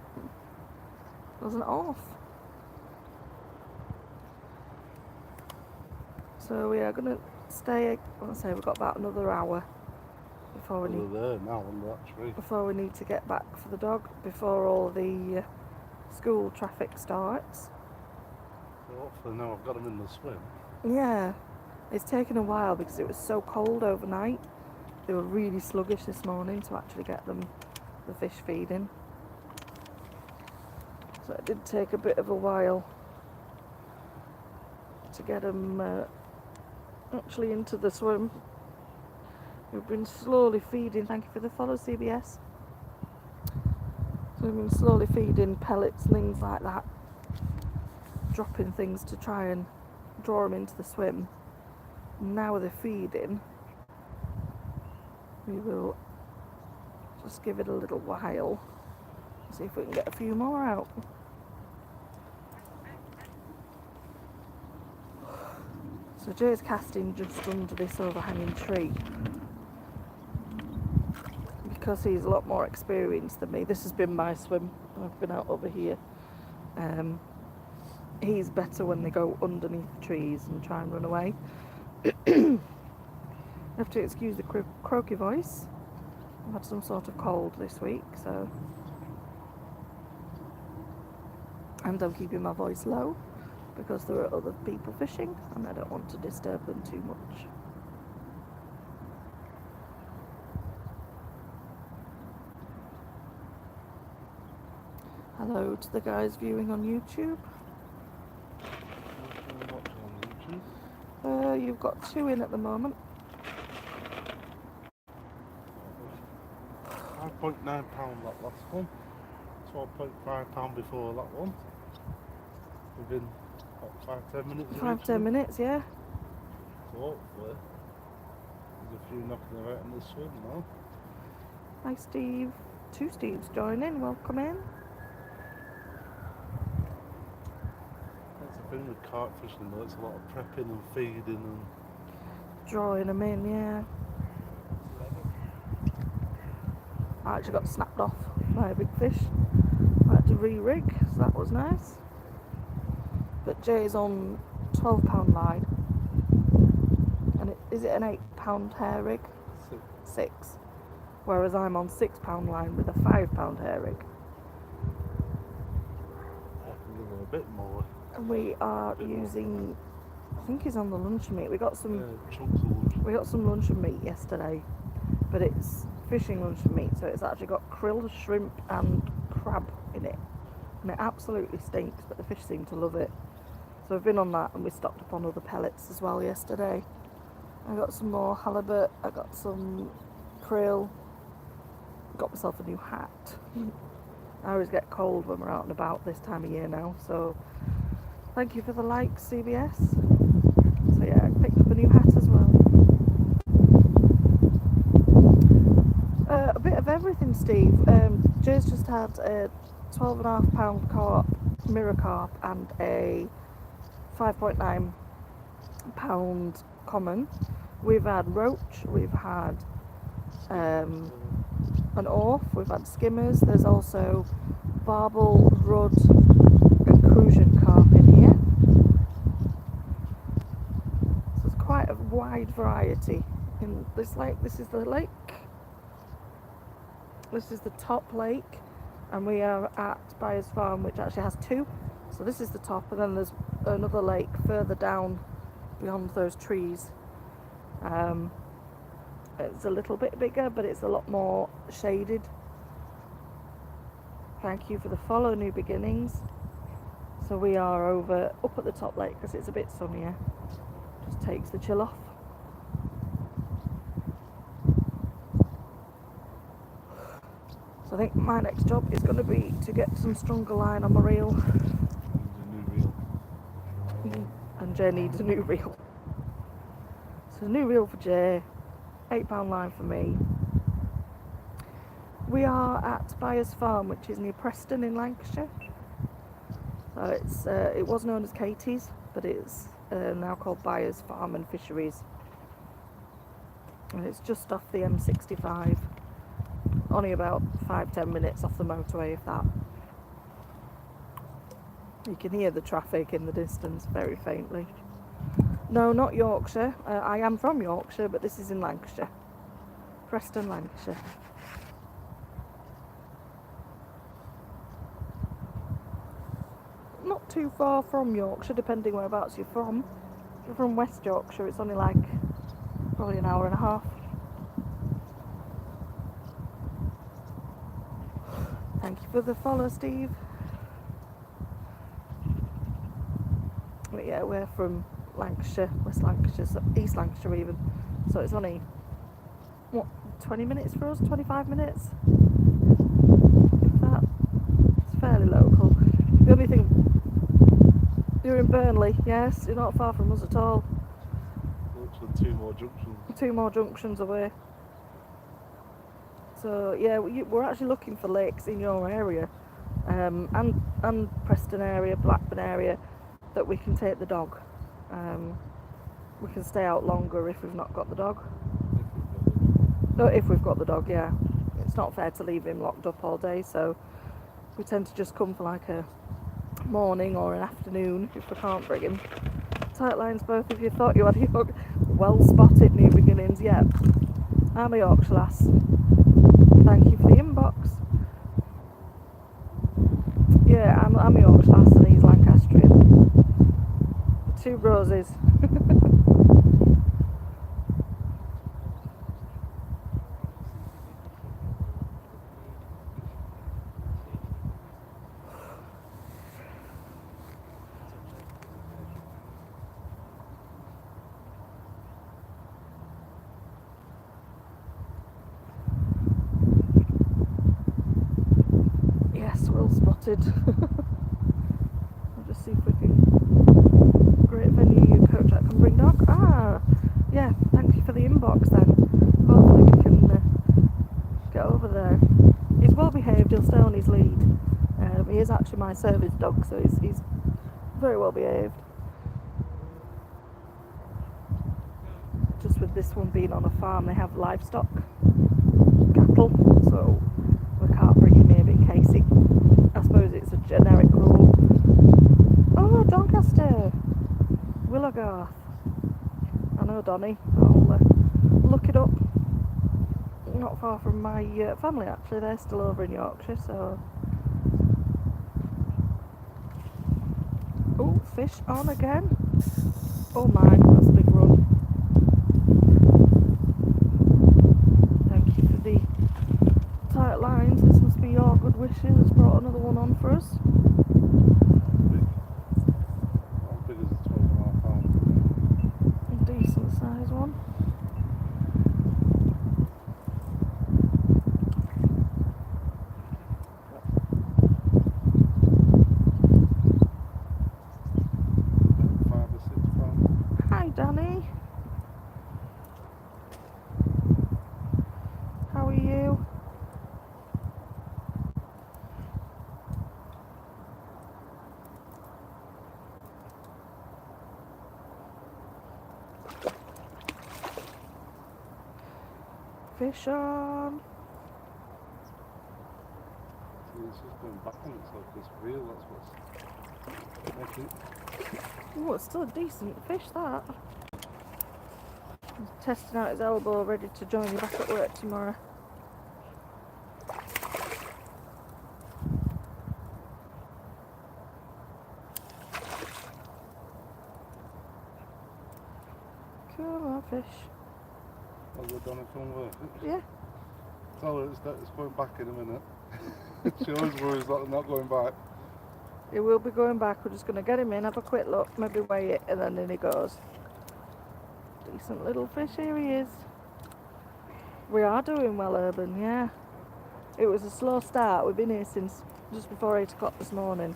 B: was an orth. So we are going to stay, let's say we've got about another hour before we need to get back for the dog, before all the school traffic starts.
A: So hopefully now I've got them in the swim.
B: Yeah, it's taken a while because it was so cold overnight. They were really sluggish this morning to actually get them the fish feeding. So it did take a bit of a while to get them actually into the swim. We've been slowly feeding, thank you for the follow, CBS. So we've been slowly feeding pellets and things like that, dropping things to try and draw them into the swim. Now they're feeding, we will just give it a little while, see if we can get a few more out. So Jay's casting just under this overhanging tree because he's a lot more experienced than me. This has been my swim. I've been out over here. He's better when they go underneath trees and try and run away. I have to excuse the croaky voice. I've had some sort of cold this week, so, and I'm keeping my voice low because there are other people fishing and I don't want to disturb them too much. Hello to the guys viewing on YouTube. You've got 2 in at the moment.
A: £5.9 that last one. £12.5 before that one. Within what, 5-10 minutes?
B: 5-10 minutes, yeah.
A: So hopefully there's a few knocking about in this swim now.
B: Hi Steve. 2 Steves joining, welcome in.
A: That's the thing with carp fishing though, it's a lot of prepping and feeding and
B: Drawing them in, yeah. I actually got snapped off by a big fish. I had to re-rig, so that was nice. But Jay's on £12 line. And is it an £8 hair rig? 6. Whereas I'm on £6 line with a £5 hair rig.
A: a bit more.
B: And we are using, I think he's on the luncheon meat. We got some
A: chunks of luncheon.
B: We got some luncheon meat yesterday, but it's fishing luncheon meat, so it's actually got krill, shrimp and crab in it. And it absolutely stinks, but the fish seem to love it. So we've been on that, and we stocked up on other pellets as well yesterday. I got some more halibut, I got some krill, got myself a new hat. I always get cold when we're out and about this time of year now, so thank you for the likes, CBS. So yeah, I picked up a new hat as well. A bit of everything, Steve. Jay's just had a 12.5 pound carp, mirror carp, and a 5.9 pound common. We've had roach, we've had an orf, we've had skimmers. There's also barbel, rudd, and crucian carp in here. So there's quite a wide variety in this lake. This is the lake. This is the top lake, and we are at BYRES Farm, which actually has 2. So this is the top, and then there's another lake further down beyond those trees. It's a little bit bigger, but it's a lot more shaded. Thank you for the follow, New Beginnings. So we are up at the top lake because it's a bit sunnier. Just takes the chill off. So I think my next job is going to be to get some stronger line on my reel. And Jay needs a new reel. So a new reel for Jay, £8 line for me. We are at BYRES Farm, which is near Preston in Lancashire. So it was known as Katie's, but it's now called BYRES Farm and Fisheries. And it's just off the M65. Only about 5-10 minutes off the motorway, if that. You can hear the traffic in the distance very faintly. No, not Yorkshire. I am from Yorkshire, but this is in Lancashire. Preston, Lancashire. Not too far from Yorkshire, depending whereabouts you're from. If you're from West Yorkshire, it's only like probably an hour and a half. Thank you for the follow, Steve. But yeah, we're from Lancashire, West Lancashire, so East Lancashire even. So it's only, what, 20 minutes for us? 25 minutes? If that. It's fairly local. The only thing, you're in Burnley, yes, you're not far from us at all.
A: Literally 2 more junctions.
B: 2 more junctions away. So yeah, we're actually looking for lakes in your area, and Preston area, Blackburn area, that we can take the dog. We can stay out longer if we've not got the dog. No, if we've got the dog, yeah. It's not fair to leave him locked up all day, so we tend to just come for like a morning or an afternoon if we can't bring him. Tight lines, both of you. Thought you had your well spotted new beginnings. Yep. I'm a Yorkshire lass. Thank you for the inbox. Yeah, I'm a Yorkshire lass and he's Lancastrian. 2 roses. Yes, well spotted. I'll just see if we can. Great venue, coach that can bring dog. Ah, yeah, thank you for the inbox then. Hopefully we can get over there. He's well behaved, he'll stay on his lead. He is actually my service dog, so he's very well behaved. Just with this one being on a farm, they have livestock, cattle, so we can't bring him here in case it, I suppose it's a generic rule. Oh, Doncaster, Willowgarth. I know Donny. I'll look it up. Not far from my family actually. They're still over in Yorkshire, so. Oh, fish on again. Oh my, that's a big run. Thank you for the tight lines. This must be your good wishes. It's brought another one on for us.
A: How big is a 12.5 pound?
B: A decent size one.
A: About 5 or 6 pound.
B: Hi Danny. How are you? Fish on.
A: See, it's just going back on itself, this reel, that's what's making it.
B: Oh, it's still a decent fish that. He's testing out his elbow, ready to join you back at work tomorrow. Come on, fish.
A: Has it done its own work?
B: Yeah.
A: Tell her it's going back in a minute. She always worries that they're not going back.
B: He will be going back. We're just going to get him in, have a quick look, maybe weigh it, and then in he goes. Decent little fish, here he is. We are doing well, Urban, yeah. It was a slow start. We've been here since just before 8 o'clock this morning.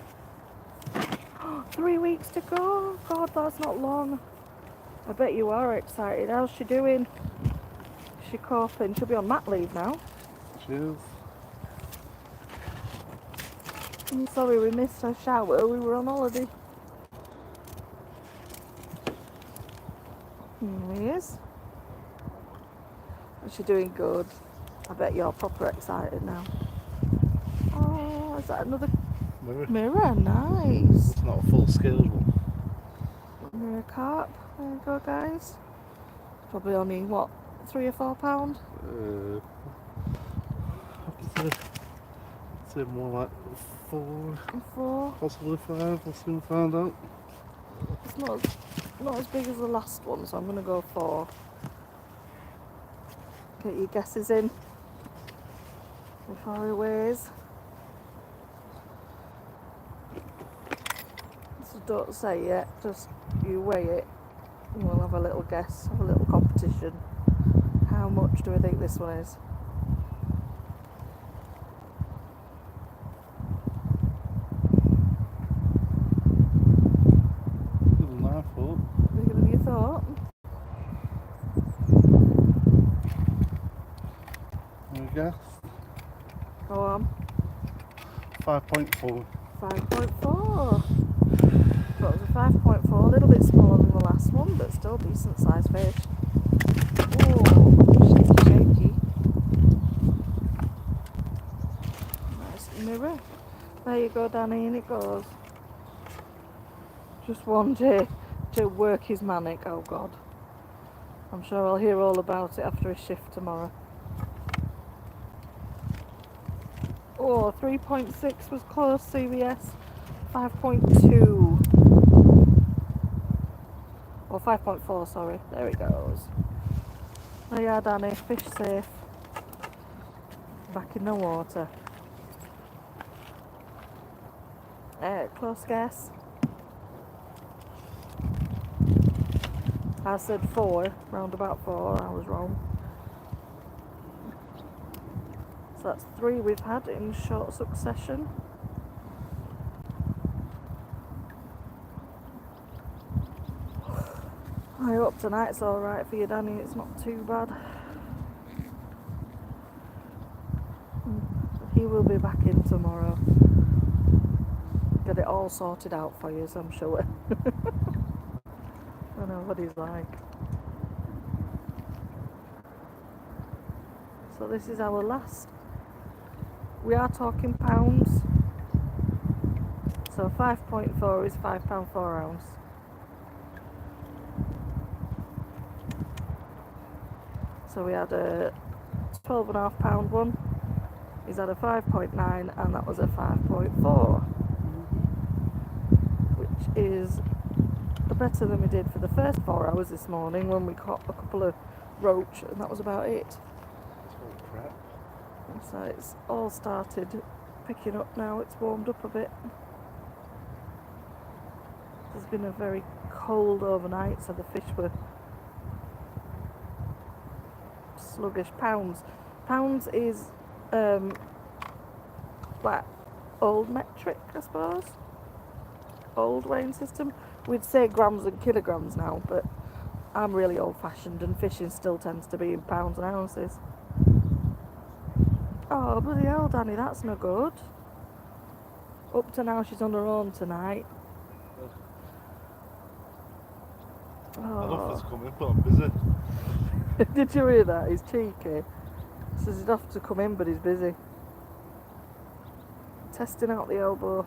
B: 3 weeks to go. God, that's not long. I bet you are excited. How's she doing? Is she coping? She'll be on mat leave now.
A: Cheers.
B: I'm sorry we missed her shower. We were on holiday. Here he is. Is she doing good? I bet you're proper excited now. Oh, is that another
A: Mirror.
B: mirror? Nice.
A: It's not a full scale one.
B: Mirror carp. There you go, guys. Probably only, what, 3 or 4 pound?
A: I'd say more like 4,
B: 4.
A: possibly 5. We'll soon find out.
B: It's not as big as the last one, so I'm going to go 4. Get your guesses in before he weighs. So don't say it, just you weigh it and we'll have a little guess, have a little competition. How much do we think this one is?
A: Little knife up.
B: Bigger than you thought?
A: guess.
B: Go on.
A: 5.4.
B: 5.4. That was a 5.4, a little bit smaller than the last one, but still decent sized fish. Oh, shaky. Nice mirror. There you go, Danny, in it goes. Just one to work his manic, oh god. I'm sure I'll hear all about it after his shift tomorrow. Oh, 3.6 was close, CVS. 5.2. Or 5.4, sorry. There it goes. There you are, Danny. Fish safe. Back in the water. Close guess. I said 4, round about 4, I was wrong. So that's 3 we've had in short succession. I hope tonight's alright for you, Danny, it's not too bad. He will be back in tomorrow. Get it all sorted out for you, I'm sure. I know what he's like. So this is our last. We are talking pounds. So 5.4 is £5 4 ounce. So we had a 12.5 pound one. He's had a 5.9 and that was a 5.4, which is better than we did for the first 4 hours this morning when we caught a couple of roach, and that was about it.
A: Oh crap.
B: So it's all started picking up now, it's warmed up a bit. There's been a very cold overnight, so the fish were sluggish. Pounds is like old metric, I suppose. Old weighing system. We'd say grams and kilograms now, but I'm really old fashioned and fishing still tends to be in pounds and ounces. Oh bloody hell, Danny, that's no good. Up to now she's on her own tonight.
A: I love this coming, but I'm busy.
B: Did you hear that? He's cheeky. Says he'd have to come in, but he's busy. Testing out the elbow.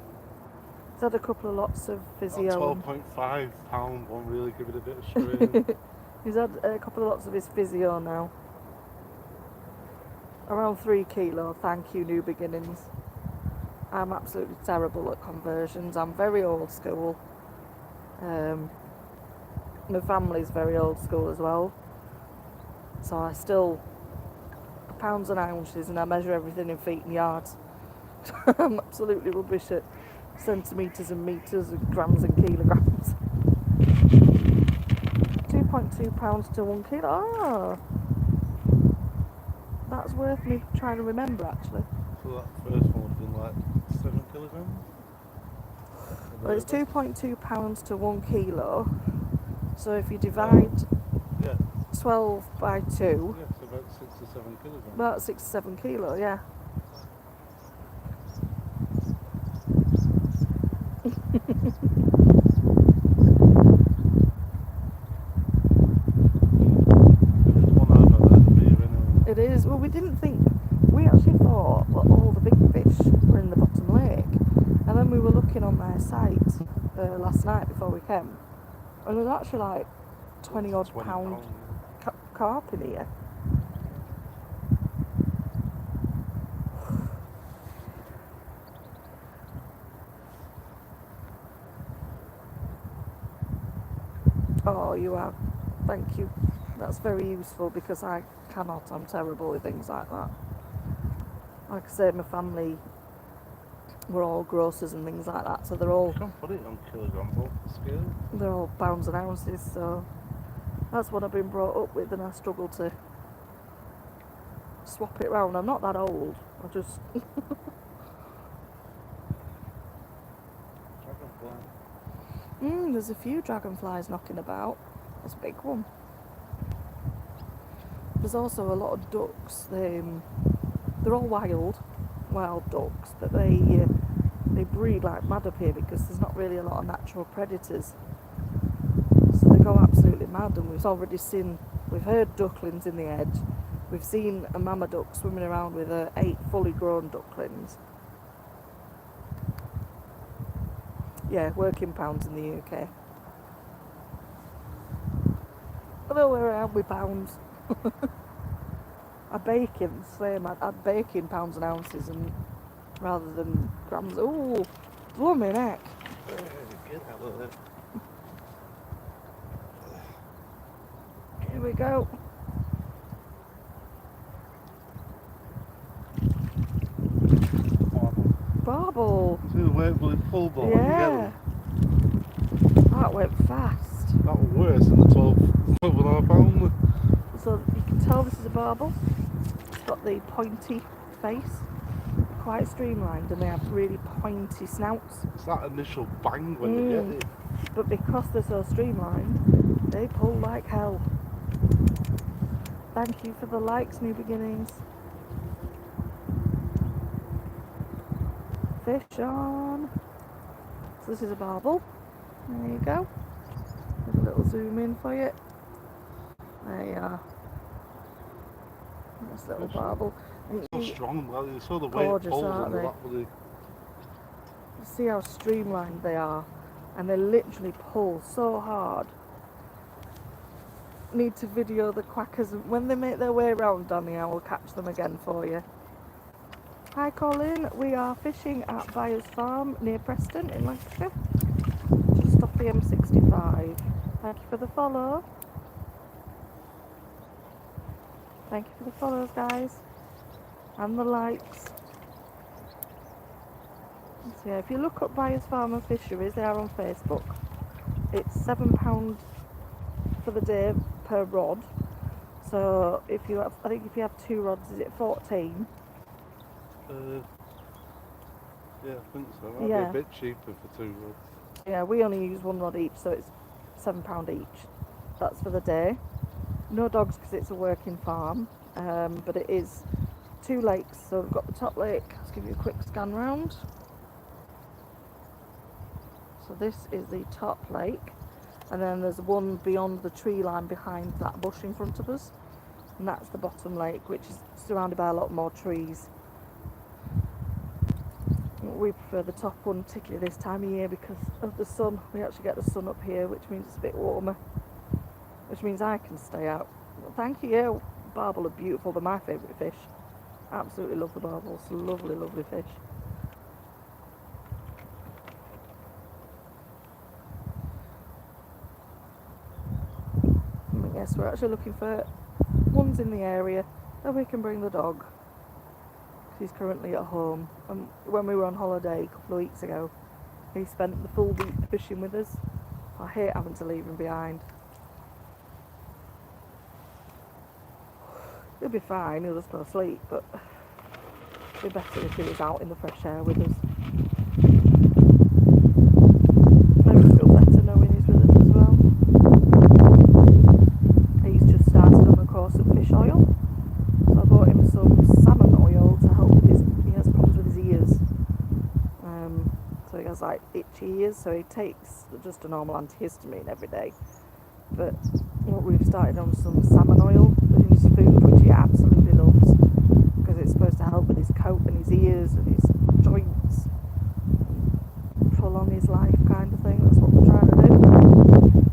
B: He's had a couple of lots of physio.
A: 12.5 pound won't really give it a bit of strain.
B: He's had a couple of lots of his physio now. Around 3 kilo, thank you, new beginnings. I'm absolutely terrible at conversions. I'm very old school. My family's very old school as well. So I still pounds and ounces, and I measure everything in feet and yards. I'm absolutely rubbish at centimetres and metres and grams and kilograms. 2.2 pounds to 1 kilo. Oh, that's worth me trying to remember actually.
A: So that first one would have been like 7 kilograms?
B: Well, it's 2.2 pounds to 1 kilo. So if you divide 12 by 2,
A: yeah, so about 6 to 7 kilograms.
B: about 6 to 7 kilo, yeah. It is. Well, we didn't think. We actually thought that all the big fish were in the bottom lake, and then we were looking on their site last night before we came, and there was actually like 20 odd pound carp in here. Oh, you are. Thank you. That's very useful because I cannot. I'm terrible with things like that. Like I said, my family were all grocers and things like that, so they're all.
A: You can't put it on kilogram scale.
B: They're all pounds and ounces, so that's what I've been brought up with, and I struggle to swap it round. I'm not that old. I just. There's a few dragonflies knocking about. There's a big one. There's also a lot of ducks. they're all wild ducks, but they breed like mad up here because there's not really a lot of natural predators. So they go absolutely mad, and we've heard ducklings in the edge. We've seen a mama duck swimming around with her 8 fully grown ducklings. Yeah, working pounds in the UK. I know where I am with pounds. I bake in the same. I'd bake in pounds and ounces, and rather than grams. Ooh, blow my neck.
A: Get out of there.
B: Here we go. Barbel.
A: See the way it blew full ball
B: Yeah.
A: together?
B: That went fast.
A: That was worse than the 12.5 pounder.
B: So you can tell this is a barbel. It's got the pointy face, quite streamlined, and they have really pointy snouts.
A: It's that initial bang when they get it.
B: But because they're so streamlined, they pull like hell. Thank you for the likes, New Beginnings. Fish on. So this is a barbel. There you go. There's a little zoom in for you. There you are. Nice little barbel.
A: So strong, well, you saw the way it
B: Gorgeous,
A: pulls
B: aren't
A: under
B: they?
A: that bloody.
B: See how streamlined they are, and they literally pull so hard. Need to video the quackers, and when they make their way around, Danny, I will catch them again for you. Hi Colin, we are fishing at BYRES Farm near Preston in Lancashire, just off the M65. Thank you for the follow. Thank you for the follows, guys, and the likes. So yeah, if you look up BYRES Farm Fisheries, they are on Facebook. It's £7 for the day per rod. So if you have, I think if you have 2 rods, is it 14?
A: Yeah, I think so. That'd
B: Yeah.
A: be a bit cheaper for 2 rods.
B: Yeah, we only use 1 rod each, so it's £7 each. That's for the day. No dogs because it's a working farm, but it is 2 lakes. So we've got the top lake. Let's give you a quick scan round. So this is the top lake, and then there's one beyond the tree line behind that bush in front of us, and that's the bottom lake, which is surrounded by a lot more trees. We prefer the top one, particularly this time of year, because of the sun. We actually get the sun up here, which means it's a bit warmer, which means I can stay out. Well, thank you. Barbel are beautiful. They're my favourite fish. Absolutely love the barbels. Lovely, lovely fish. Yes, we're actually looking for ones in the area that we can bring the dog. He's currently at home, and when we were on holiday a couple of weeks ago, he spent the full week fishing with us. I hate having to leave him behind. He'll be fine, he'll just go to sleep, but it'd be better if he was out in the fresh air with us. I would feel better knowing he's with us as well. He's just started on a course of fish oil, so I bought him some salmon oil to help with he has problems with his ears. So he has like itchy ears, so he takes just a normal antihistamine every day. But what we've started on some salmon oil with his food, which he absolutely loves, because it's supposed to help with his coat and his ears and his joints, prolong his life kind of thing. That's what we're trying to do.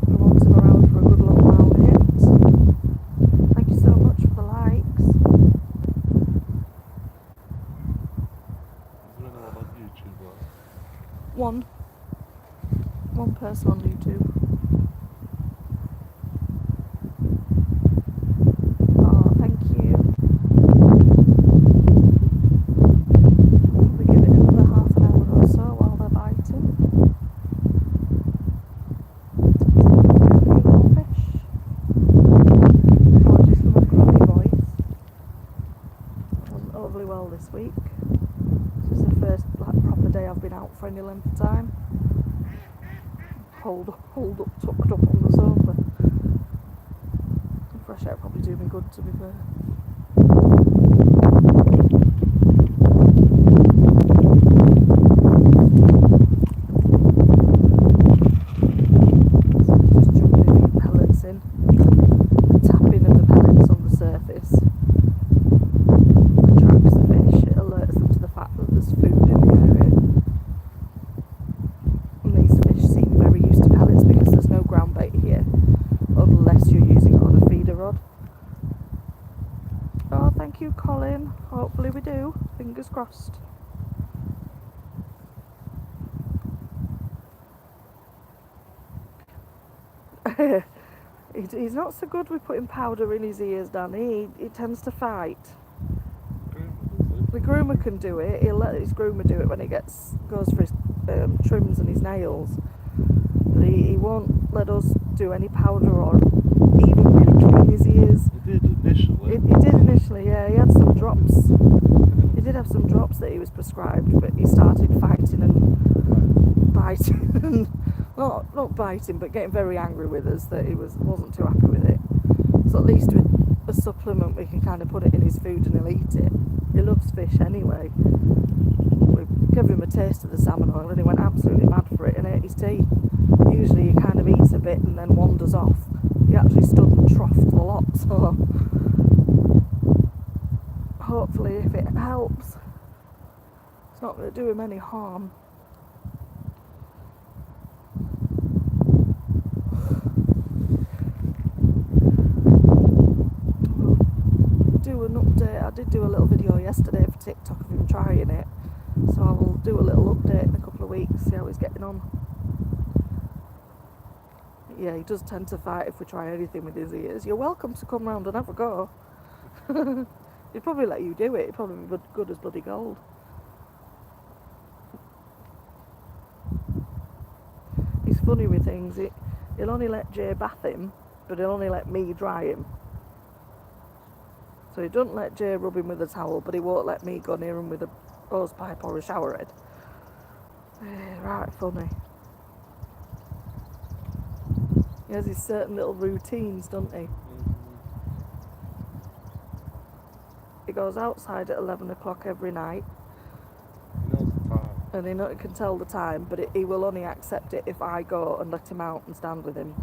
B: We want him around for a good long while yet. Thank you so much for the likes.
A: Is there anyone on YouTube, right?
B: One person on YouTube. Oh, thank you. We'll give it another half an hour or so while they're biting. Little fish. Gorgeous little grubby boys. Done overly well this week. This is the first proper day I've been out for any length of time. Hold up, tucked up on the sofa. Fresh air probably do me good, to be fair. we do. Fingers crossed. He's not so good with putting powder in his ears, Danny. He tends to fight. The groomer can do it. He'll let his groomer do it when he goes for his trims and his nails. But he won't let us do any powder or even really clean his ears.
A: He did initially.
B: He did initially, yeah. He had some drops. He did have some drops that he was prescribed, but he started fighting and biting and not biting, but getting very angry with us that he wasn't too happy with it. So at least with a supplement we can kind of put it in his food and he'll eat it. He loves fish anyway. We gave him a taste of the salmon oil and he went absolutely mad for it and ate his tea. Usually he kind of eats a bit and then wanders off. He actually stood and troughed a lot, so hopefully if it helps, it's not going to do him any harm. Do an update. I did do a little video yesterday for TikTok of him trying it, so I will do a little update in a couple of weeks, see how he's getting on. Yeah, he does tend to fight if we try anything with his ears. You're welcome to come round and have a go. He'd probably let you do it. He'd probably be good as bloody gold. He's funny with things. He'll only let Jay bath him, but he'll only let me dry him. So he doesn't let Jay rub him with a towel, but he won't let me go near him with a hose pipe or a shower head. Right funny. He has his certain little routines, doesn't he? He goes outside at 11 o'clock every night.
A: He knows the time.
B: And he can tell the time, but he will only accept it if I go and let him out and stand with him.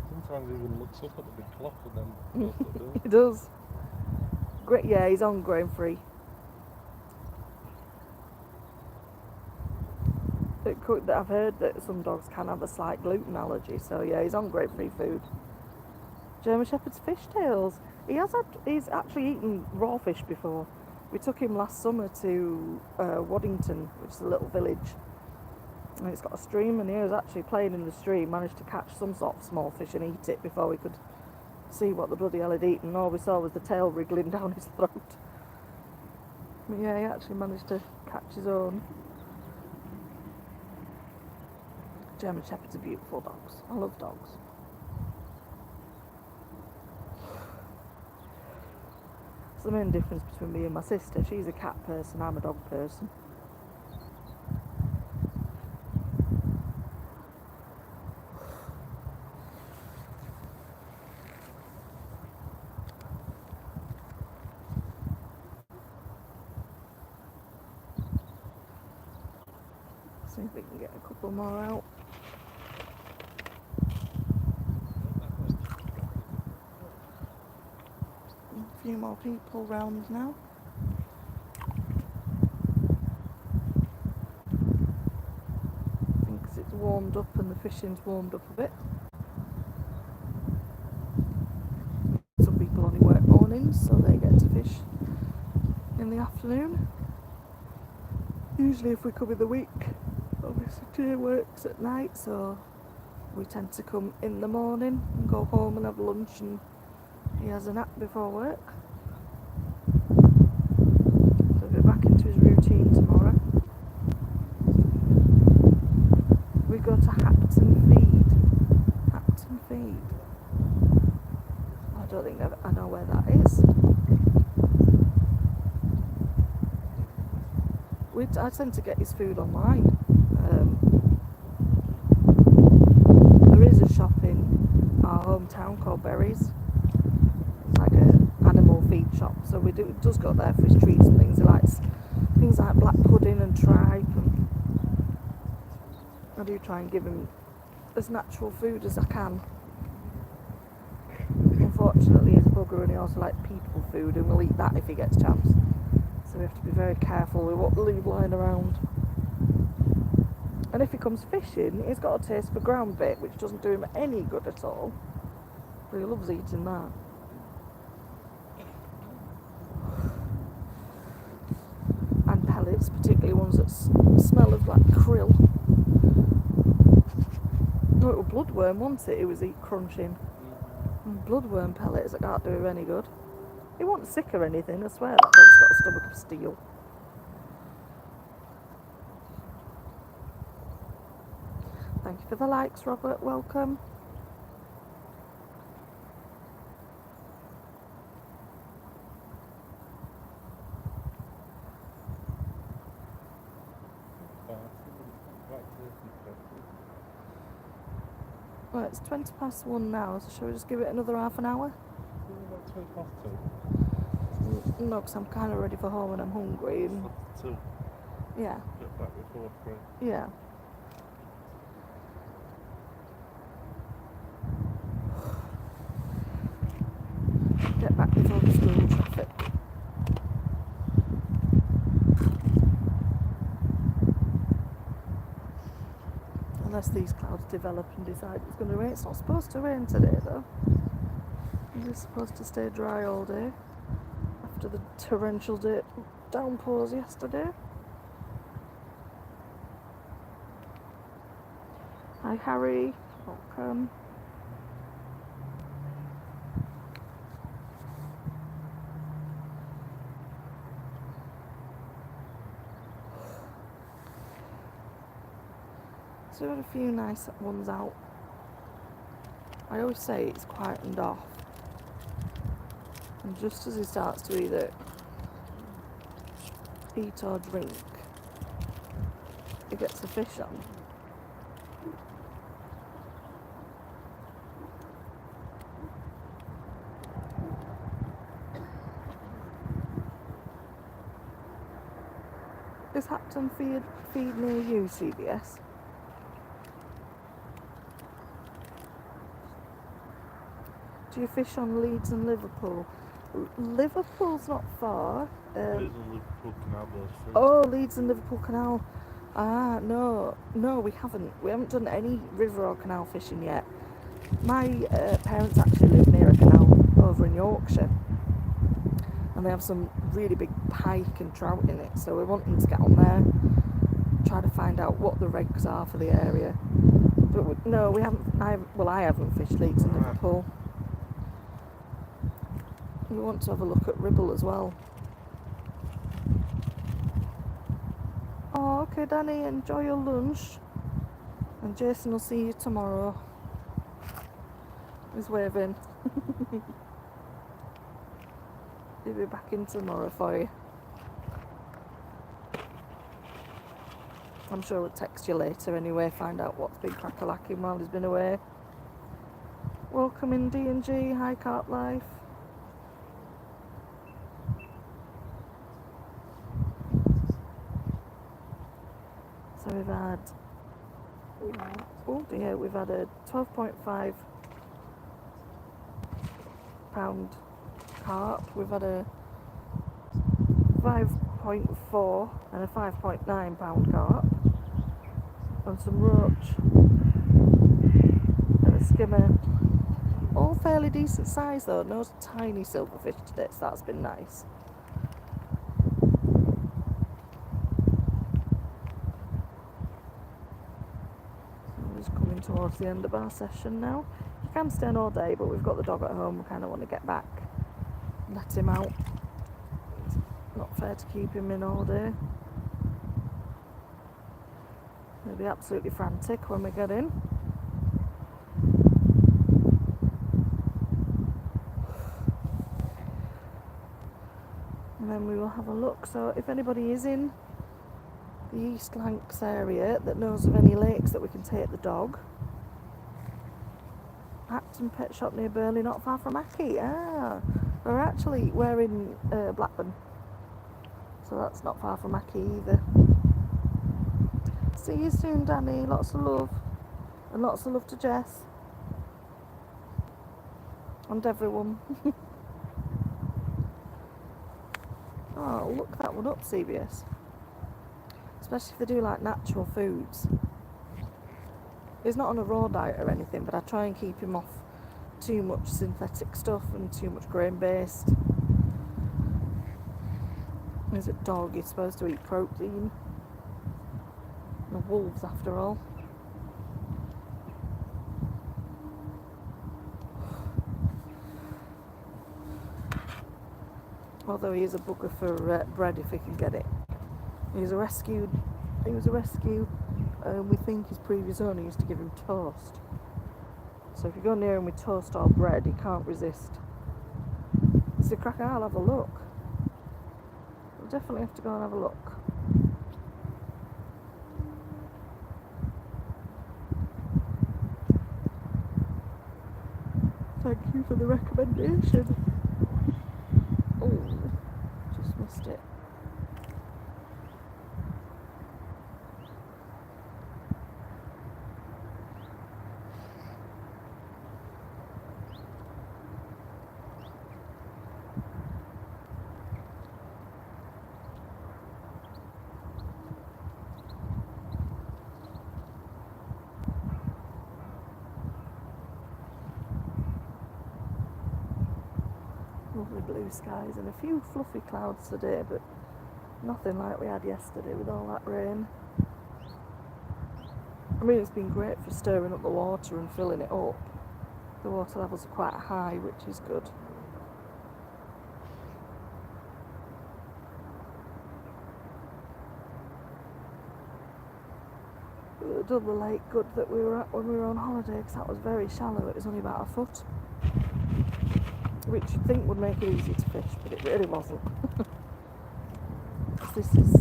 A: Sometimes he even looks up at the big clock and then goes to the door.
B: He does. Great, yeah, he's on grain free. I've heard that some dogs can have a slight gluten allergy, so yeah, he's on grain free food. German Shepherd's fishtails. He's actually eaten raw fish before. We took him last summer to Waddington, which is a little village, and it's got a stream, and he was actually playing in the stream, managed to catch some sort of small fish and eat it before we could see what the bloody hell he'd eaten. All we saw was the tail wriggling down his throat. But yeah, he actually managed to catch his own. German Shepherds are beautiful dogs. I love dogs. It's the main difference between me and my sister. She's a cat person, I'm a dog person. See if we can get a couple more out. A few more people round now. I think 'cause it's warmed up and the fishing's warmed up a bit. Some people only work mornings, so they get to fish in the afternoon. Usually if we come in the week, obviously Jay works at night, so we tend to come in the morning and go home and have lunch, and he has a nap before work. So he'll be back into his routine tomorrow. We go to Hapton Feed. Hapton Feed. I don't think I know where that is. I tend to get his food online. There is a shop in our hometown called BYRES. It's like an animal feed shop, so it does go there for his treats and things. He likes things like black pudding and tripe, and I do try and give him as natural food as I can. Unfortunately, he's a bugger and he also likes people food, and will eat that if he gets a chance. So we have to be very careful with what we leave lying around. And if he comes fishing, he's got a taste for ground bait, which doesn't do him any good at all. But he loves eating that. particularly ones that smell of like krill. No, it was bloodworm, wasn't it? It was crunching. And bloodworm pellets that can't do him any good. He wasn't sick or anything, I swear that dog's got a stomach of steel. Thank you for the likes, Robert, welcome. Well, it's 1:20 now, so shall we just give it another half an hour? No, because I'm kind of ready for home and I'm hungry. And yeah.
A: Get back before 3.
B: Yeah. Get back before the school traffic. Unless these clouds develop and decide it's going to rain. It's not supposed to rain today though. It's supposed to stay dry all day after the torrential downpours yesterday. Hi Harry, welcome. So we had a few nice ones out. I always say it's quietened off, and just as he starts to either eat or drink, he gets the fish on. Is Hapton feed near you, CBS? Do you fish on Leeds and Liverpool? Liverpool's not far.
A: Leeds and Liverpool Canal goes through.
B: Oh, Leeds and Liverpool Canal. Ah, no, we haven't. We haven't done any river or canal fishing yet. My parents actually live near a canal over in Yorkshire, and they have some really big pike and trout in it. So we're wanting to get on there, try to find out what the regs are for the area. But no, we haven't. I haven't fished Leeds and Liverpool. We want to have a look at Ribble as well. Oh, okay, Danny, enjoy your lunch. And Jason will see you tomorrow. He's waving. He'll be back in tomorrow for you. I'm sure we'll text you later anyway, find out what's been crack-a-lacking while he's been away. Welcome in D&G, hi Carp Life. So we've had, oh dear, we've had a 12.5 pound carp, we've had a 5.4 and a 5.9 pound carp, and some roach, and a skimmer. All fairly decent size though, no tiny silverfish today, so that's been nice. Towards the end of our session now. You can stay on all day, but we've got the dog at home. We kind of want to get back, let him out. It's not fair to keep him in all day. He'll be absolutely frantic when we get in. And then we will have a look. So if anybody is in the East Lancs area that knows of any lakes that we can take the dog, Acton Pet Shop near Burnley, not far from Aki. We're in Blackburn, so that's not far from Aki either. See you soon, Danny. Lots of love, and lots of love to Jess and everyone. Oh, look that one up, CBS. Especially if they do like natural foods. He's not on a raw diet or anything, but I try and keep him off too much synthetic stuff and too much grain based. He's a dog, he's supposed to eat protein. The wolves, after all. Although he is a bugger for bread if he can get it. He was a rescue. We think his previous owner used to give him toast. So if you go near him with toast or bread, he can't resist. It's a cracker. I'll have a look. We'll definitely have to go and have a look. Thank you for the recommendation. Oh, just missed it. Lovely blue skies and a few fluffy clouds today, but nothing like we had yesterday with all that rain. I mean, it's been great for stirring up the water and filling it up. The water levels are quite high, which is good. It done the lake good that we were at when we were on holiday, because that was very shallow. It was only about a foot, which you'd think would make it easy to fish, but it really wasn't. This is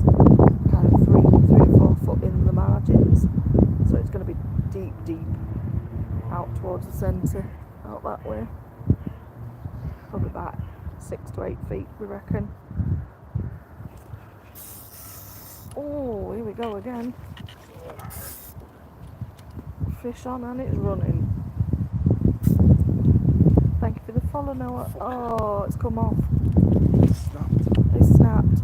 B: kind of 3 or 4 foot in the margins, so it's going to be deep out towards the centre, out that way. Probably about 6 to 8 feet, we reckon. Oh, here we go again. Fish on and it's running. Thank you for the follow, Noah. Oh, it's come off. It's snapped.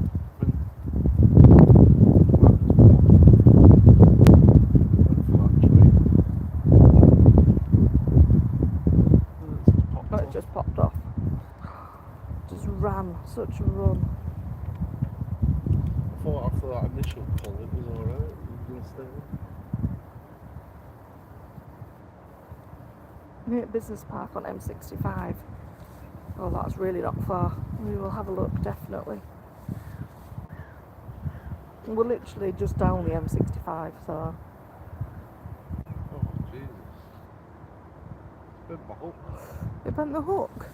B: Oh, it just popped off. Just ran. Such a run.
A: I thought after that initial pull it was alright. It was gonna stay.
B: We're at Business Park on M65. Oh, that's really not far. We will have a look, definitely. We're literally just down the M65, so.
A: Oh, Jesus. Bent my hook.
B: It bent the hook.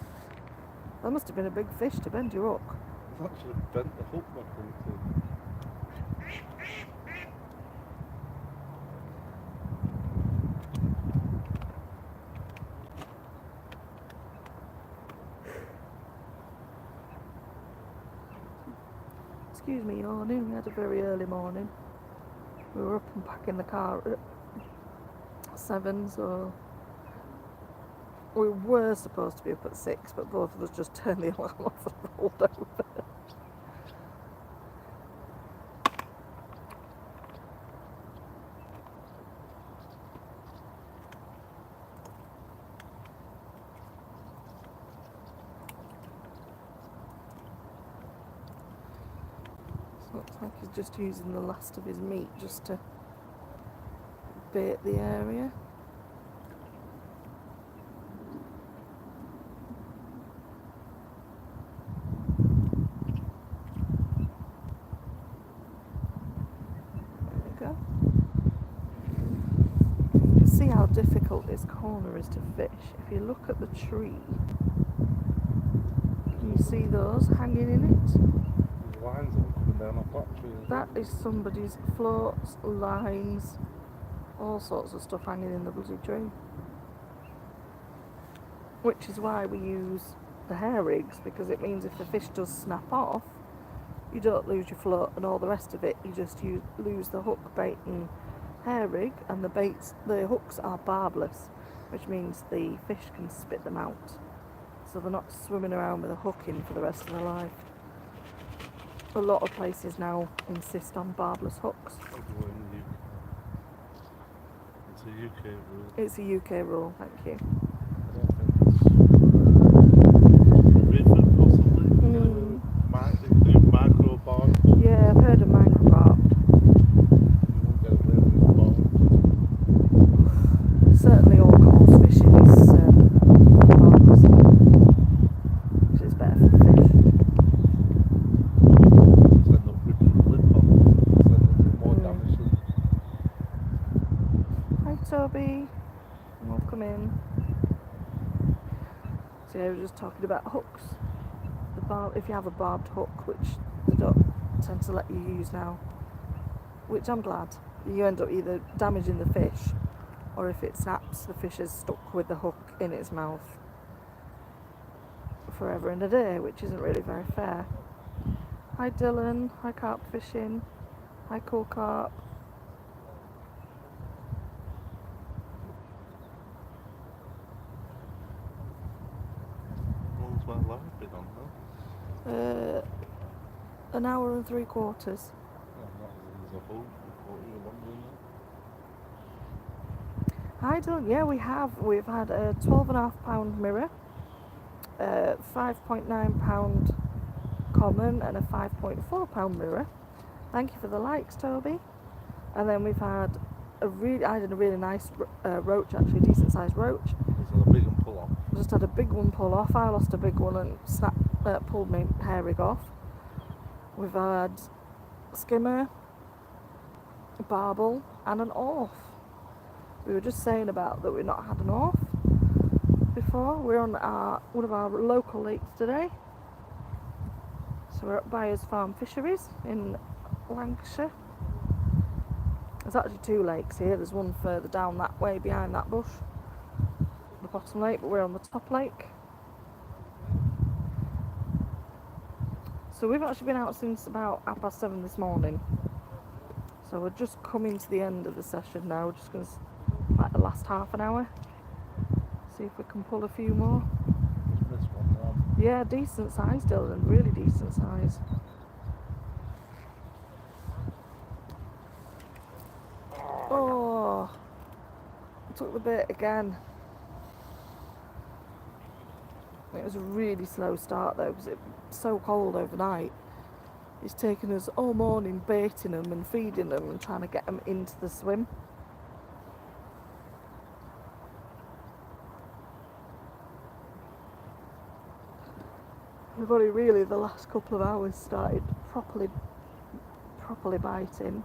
B: That must have been a big fish to bend your hook.
A: It's actually bent the hook back into.
B: Excuse me yawning, we had a very early morning. We were up and packing the car at 7, so we were supposed to be up at 6, but both of us just turned the alarm off and rolled over. Looks like he's just using the last of his meat just to bait the area. There we go. You can see how difficult this corner is to fish. If you look at the tree, can you see those hanging in it?
A: Lines all coming down off that tree.
B: That is somebody's floats, lines, all sorts of stuff hanging in the bloody tree. Which is why we use the hair rigs, because it means if the fish does snap off, you don't lose your float and all the rest of it. You just lose the hook, bait and hair rig, and the hooks are barbless, which means the fish can spit them out. So they're not swimming around with a hook in for the rest of their life. A lot of places now insist on barbless hooks.
A: Everywhere in the UK. It's a UK rule.
B: It's a UK rule, thank you.
A: I don't think it's River possibly. Might do micro barb
B: So yeah, we were just talking about hooks. If you have a barbed hook, which they don't tend to let you use now, which I'm glad, you end up either damaging the fish, or if it snaps, the fish is stuck with the hook in its mouth forever and a day, which isn't really very fair. Hi Dylan, hi carp fishing, hi cool carp.
A: One's my live been on now.
B: An hour and 3/4.
A: Oh, not as a whole. I thought you were longer than that.
B: Hi Dylan, yeah we've had a 12.5 pound mirror, 5.9 pound common and a 5.4 pound mirror. Thank you for the likes, Toby. And then we've had a really nice roach, actually, decent sized roach.
A: Is that a big one pull off?
B: Just had a big one pull off. I lost a big one and pulled my hair rig off. We've had skimmer, a barbel and an orf. We were just saying about that we've not had an orf before. We're on one of our local lakes today. So we're at BYRES Farm Fisheries in Lancashire. There's actually 2 lakes here. There's one further down that way behind that bush, the bottom lake, but we're on the top lake. So we've actually been out since about 7:30 this morning. So we're just coming to the end of the session now. We're just going to, like the last half an hour, see if we can pull a few more.
A: This one,
B: Yeah, decent size, Dylan, really decent size. Oh, I took the bait again. It was a really slow start though, because it was so cold overnight. It's taken us all morning baiting them and feeding them and trying to get them into the swim. We've only really the last couple of hours started properly biting.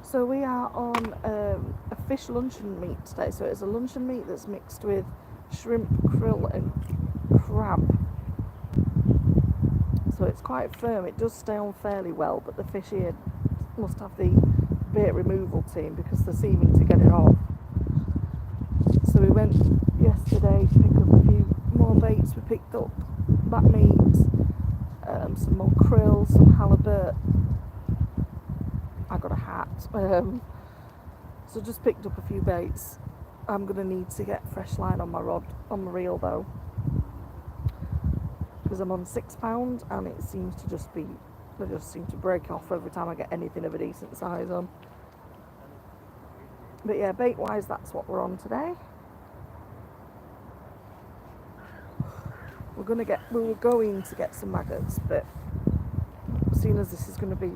B: So we are on a fish luncheon meat today. So it's a luncheon meat that's mixed with shrimp, krill and crab. So it's quite firm. It does stay on fairly well, but the fish here must have the bait removal team because they're seeming to get it off. So we went yesterday to pick up a few more baits. We picked up bat meat, some more krill, some halibut. I got a hat. So just picked up a few baits. I'm going to need to get fresh line on my reel though, because I'm on £6 and it seems to they just seem to break off every time I get anything of a decent size on. But yeah, bait wise, that's what we're on today. We were going to get some maggots, but seeing as this is going to be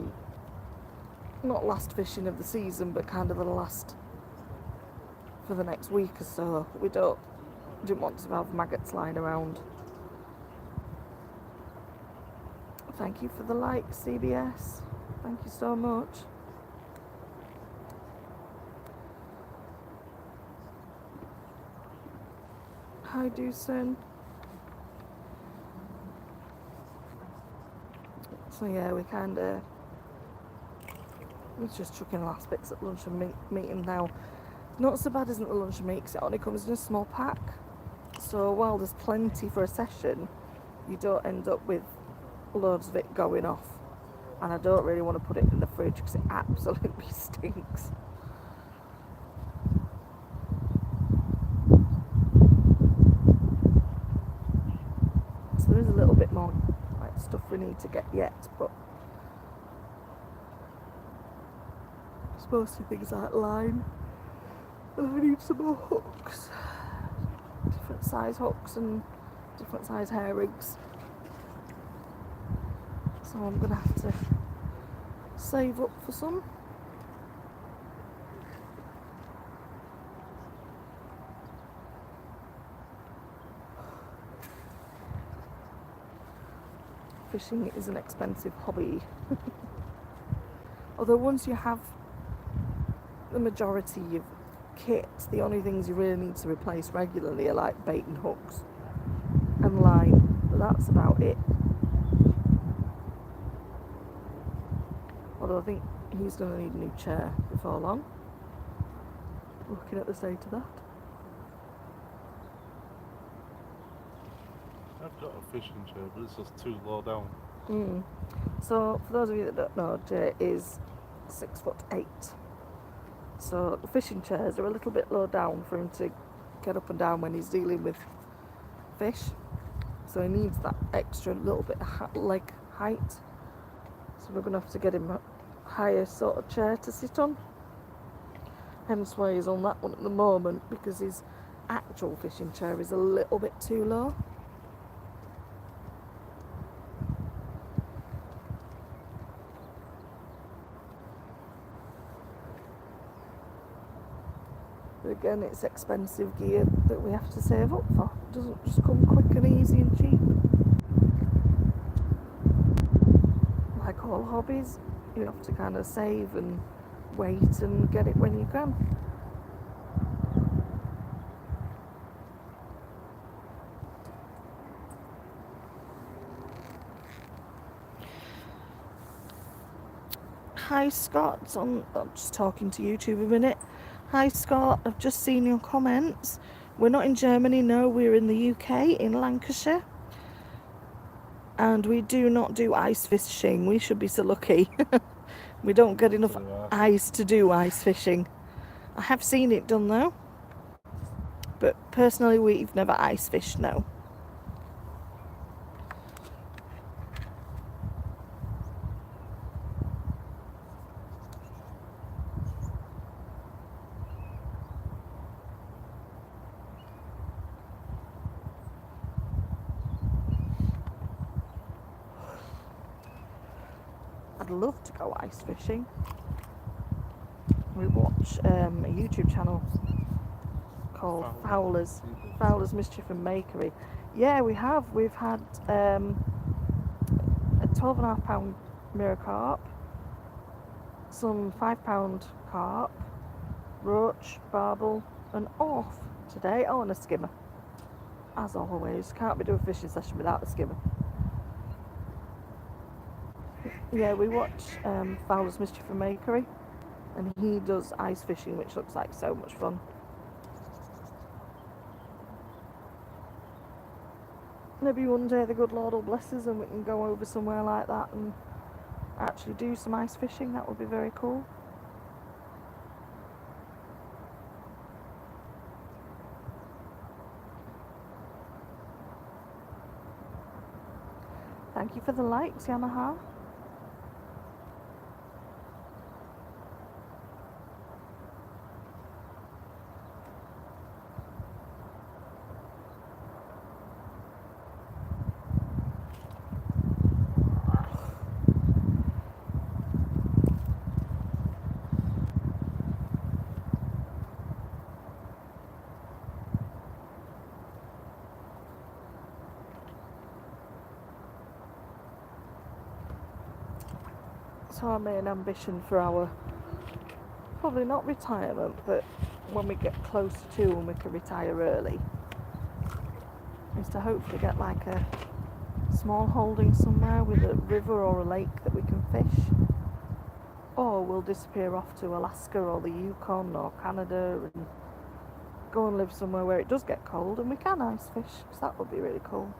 B: not last fishing of the season, but kind of the last for the next week or so, we didn't want to have maggots lying around. Thank you for the like, CBS. Thank you so much. Hi, Doosan. So yeah, we was just chucking the last bits at lunch and meeting now. Not so bad isn't the lunch and meat, because it only comes in a small pack. So while there's plenty for a session, you don't end up with loads of it going off. And I don't really want to put it in the fridge because it absolutely stinks. So there is a little bit more like stuff we need to get yet, but it's mostly things like line. And I need some more hooks. Different size hooks and different size hair rigs. So I'm going to have to save up for some. Fishing is an expensive hobby. Although once you have the majority of kit, the only things you really need to replace regularly are like bait and hooks. And and line, but that's about it. Although I think he's going to need a new chair before long. Looking at the state of that.
A: I've got a fishing chair, but it's just too low down.
B: So for those of you that don't know, Jay is 6'8". So the fishing chairs are a little bit low down for him to get up and down when he's dealing with fish. So he needs that extra little bit of leg height. So we're going to have to get him a higher sort of chair to sit on. Hence why he's on that one at the moment, because his actual fishing chair is a little bit too low. But again, it's expensive gear that we have to save up for. It doesn't just come quick and easy and cheap. Like all hobbies, you have to kind of save and wait and get it when you can. Hi Scott, I'm just talking to YouTube a minute. Hi Scott, I've just seen your comments. We're not in Germany, no, we're in the UK, in Lancashire. And we do not do ice fishing. We should be so lucky. We don't get enough ice to do ice fishing. I have seen it done though. But personally, we've never ice fished, no. I'd love to go ice fishing. We watch a YouTube channel called Fowler's Mischief and Makery. Yeah, we have. We've had a 12.5 pound mirror carp, some 5 pound carp, roach, barbel, and orf today. Oh, and a skimmer. As always, can't be doing a fishing session without a skimmer. Yeah, we watch Fowler's Mischief and Makery, and he does ice fishing, which looks like so much fun. Maybe one day the good Lord will bless us and we can go over somewhere like that and actually do some ice fishing. That would be very cool. Thank you for the likes, Yamaha. So our main ambition for our, probably not retirement, but when we get closer to and we can retire early, is to hopefully get like a small holding somewhere with a river or a lake that we can fish. Or we'll disappear off to Alaska or the Yukon or Canada and go and live somewhere where it does get cold and we can ice fish, because that would be really cool.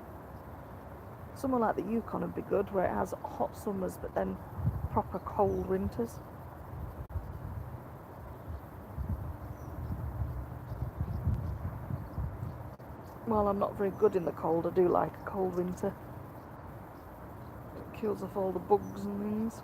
B: Somewhere like the Yukon would be good, where it has hot summers but then proper cold winters. While I'm not very good in the cold, I do like a cold winter. It kills off all the bugs and things.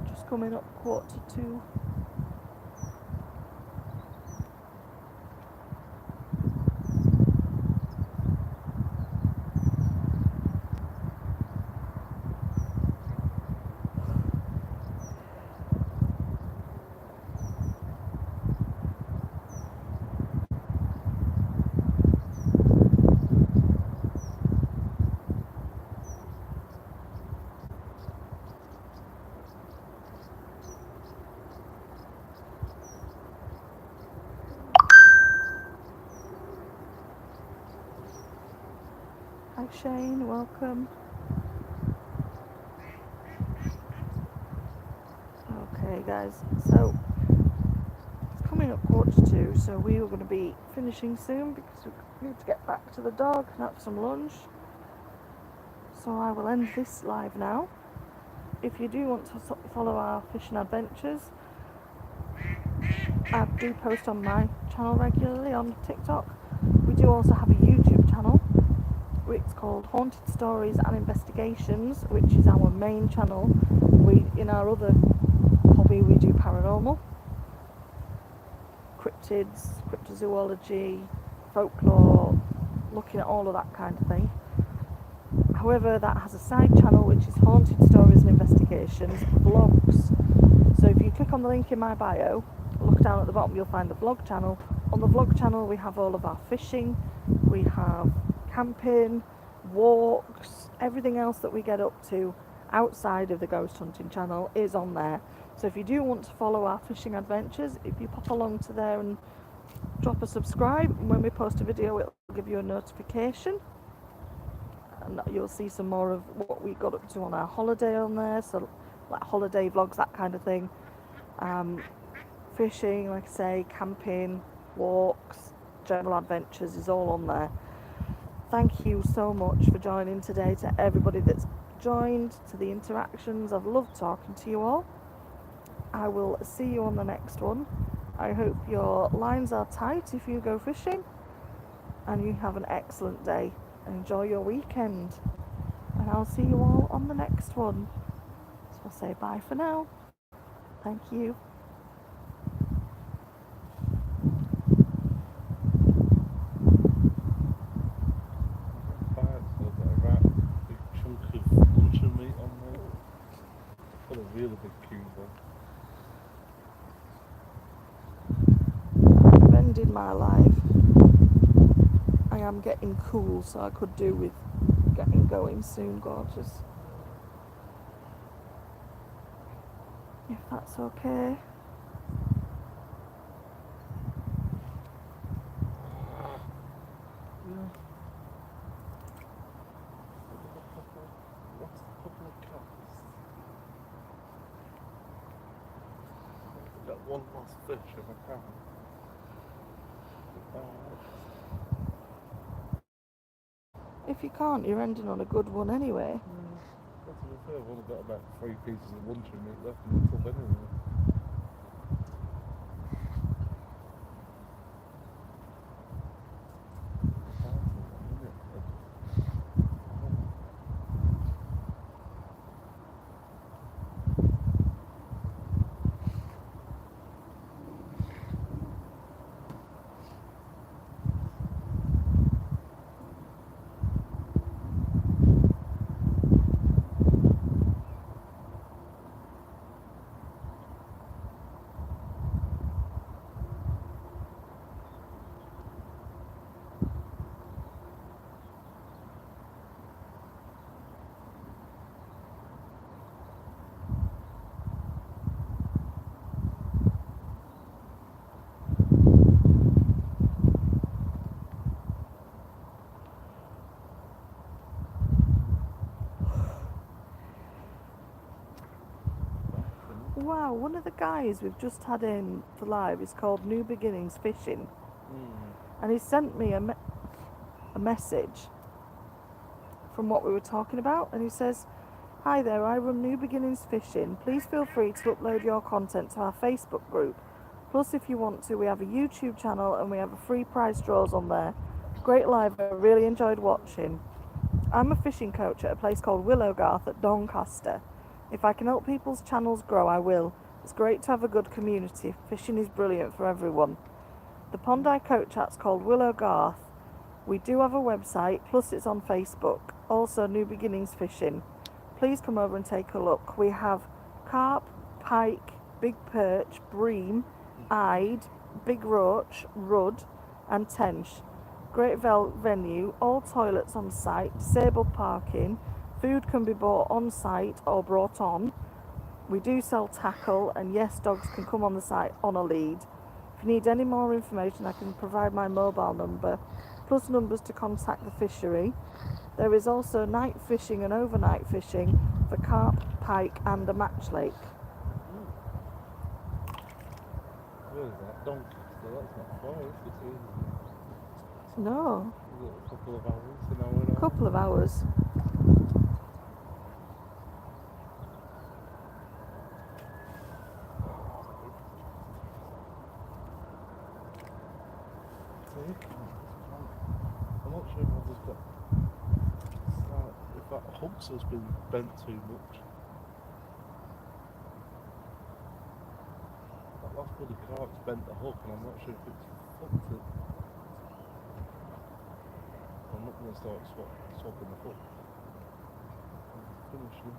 B: Just coming up 1:45. Hi Shane, welcome. Okay guys, so it's coming up 1:45, so we are going to be finishing soon because we need to get back to the dog and have some lunch. So I will end this live now. If you do want to follow our fishing adventures, I do post on my channel regularly on TikTok. We do also have a YouTube channel. It's called Haunted Stories and Investigations, which is our main channel. In our other hobby, we do paranormal, cryptids, cryptozoology, folklore, looking at all of that kind of thing. However, that has a side channel which is Haunted Stories and Investigations vlogs. So if you click on the link in my bio, look down at the bottom, you'll find the vlog channel. On the vlog channel we have all of our fishing, we have camping, walks, everything else that we get up to outside of the ghost hunting channel is on there. So if you do want to follow our fishing adventures, if you pop along to there and drop a subscribe, and when we post a video it'll give you a notification, and you'll see some more of what we got up to on our holiday on there, so like holiday vlogs, that kind of thing. Fishing, like I say, camping, walks, general adventures is all on there. Thank you so much for joining today, to everybody that's joined, to the interactions. I've loved talking to you all. I will see you on the next one. I hope your lines are tight if you go fishing, and you have an excellent day. Enjoy your weekend, and I'll see you all on the next one. So I'll say bye for now. Thank you.
A: Big chunk of luncheon meat on there. Got a really big cube
B: I've ended my life. I am getting cool, so I could do with getting going soon, gorgeous. If that's okay.
A: Yeah. What's a couple of cats? Got one last fish if I can.
B: If you can't, you're ending on a good one anyway.
A: That's what I say, I've only got about 3 pieces of luncheon meat left in the tub anyway.
B: Wow, one of the guys we've just had in for live is called New Beginnings Fishing, and he sent me a message from what we were talking about, and he says, "Hi there, I run New Beginnings Fishing. Please feel free to upload your content to our Facebook group. Plus, if you want to, we have a YouTube channel and we have a free prize draws on there. Great live, I really enjoyed watching. I'm a fishing coach at a place called Willowgarth at Doncaster. If I can help people's channels grow, I will. It's great to have a good community. Fishing is brilliant for everyone. The pond I coach at's called Willowgarth. We do have a website, plus it's on Facebook. Also, New Beginnings Fishing. Please come over and take a look. We have carp, pike, big perch, bream, eyed, big roach, rudd, and tench. Great venue, all toilets on site, disabled parking. Food can be bought on site or brought on. We do sell tackle, and yes, dogs can come on the site on a lead. If you need any more information, I can provide my mobile number plus numbers to contact the fishery. There is also night fishing and overnight fishing for carp, pike and a match lake.
A: Where is that? Doncaster, that's not far, is it?
B: No,
A: Is it a couple of hours, an hour and a half?
B: couple of hours.
A: I'm not sure if I've just got if that hubs has been bent too much. That last bloody carp's bent the hook and I'm not sure if it's fucked it. I'm not going to start swapping the hook. I'm finishing.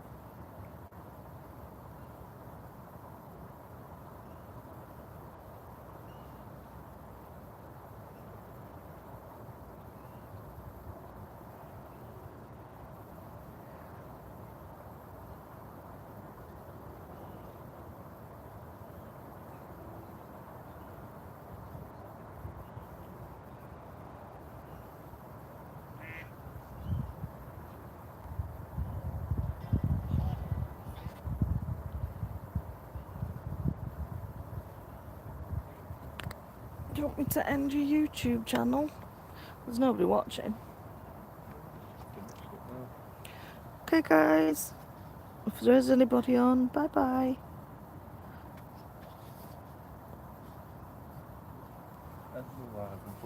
B: Do you want me to end your YouTube channel? There's nobody watching.
A: Finished it now.
B: Okay guys, if there is anybody on, bye bye.
A: End the live and put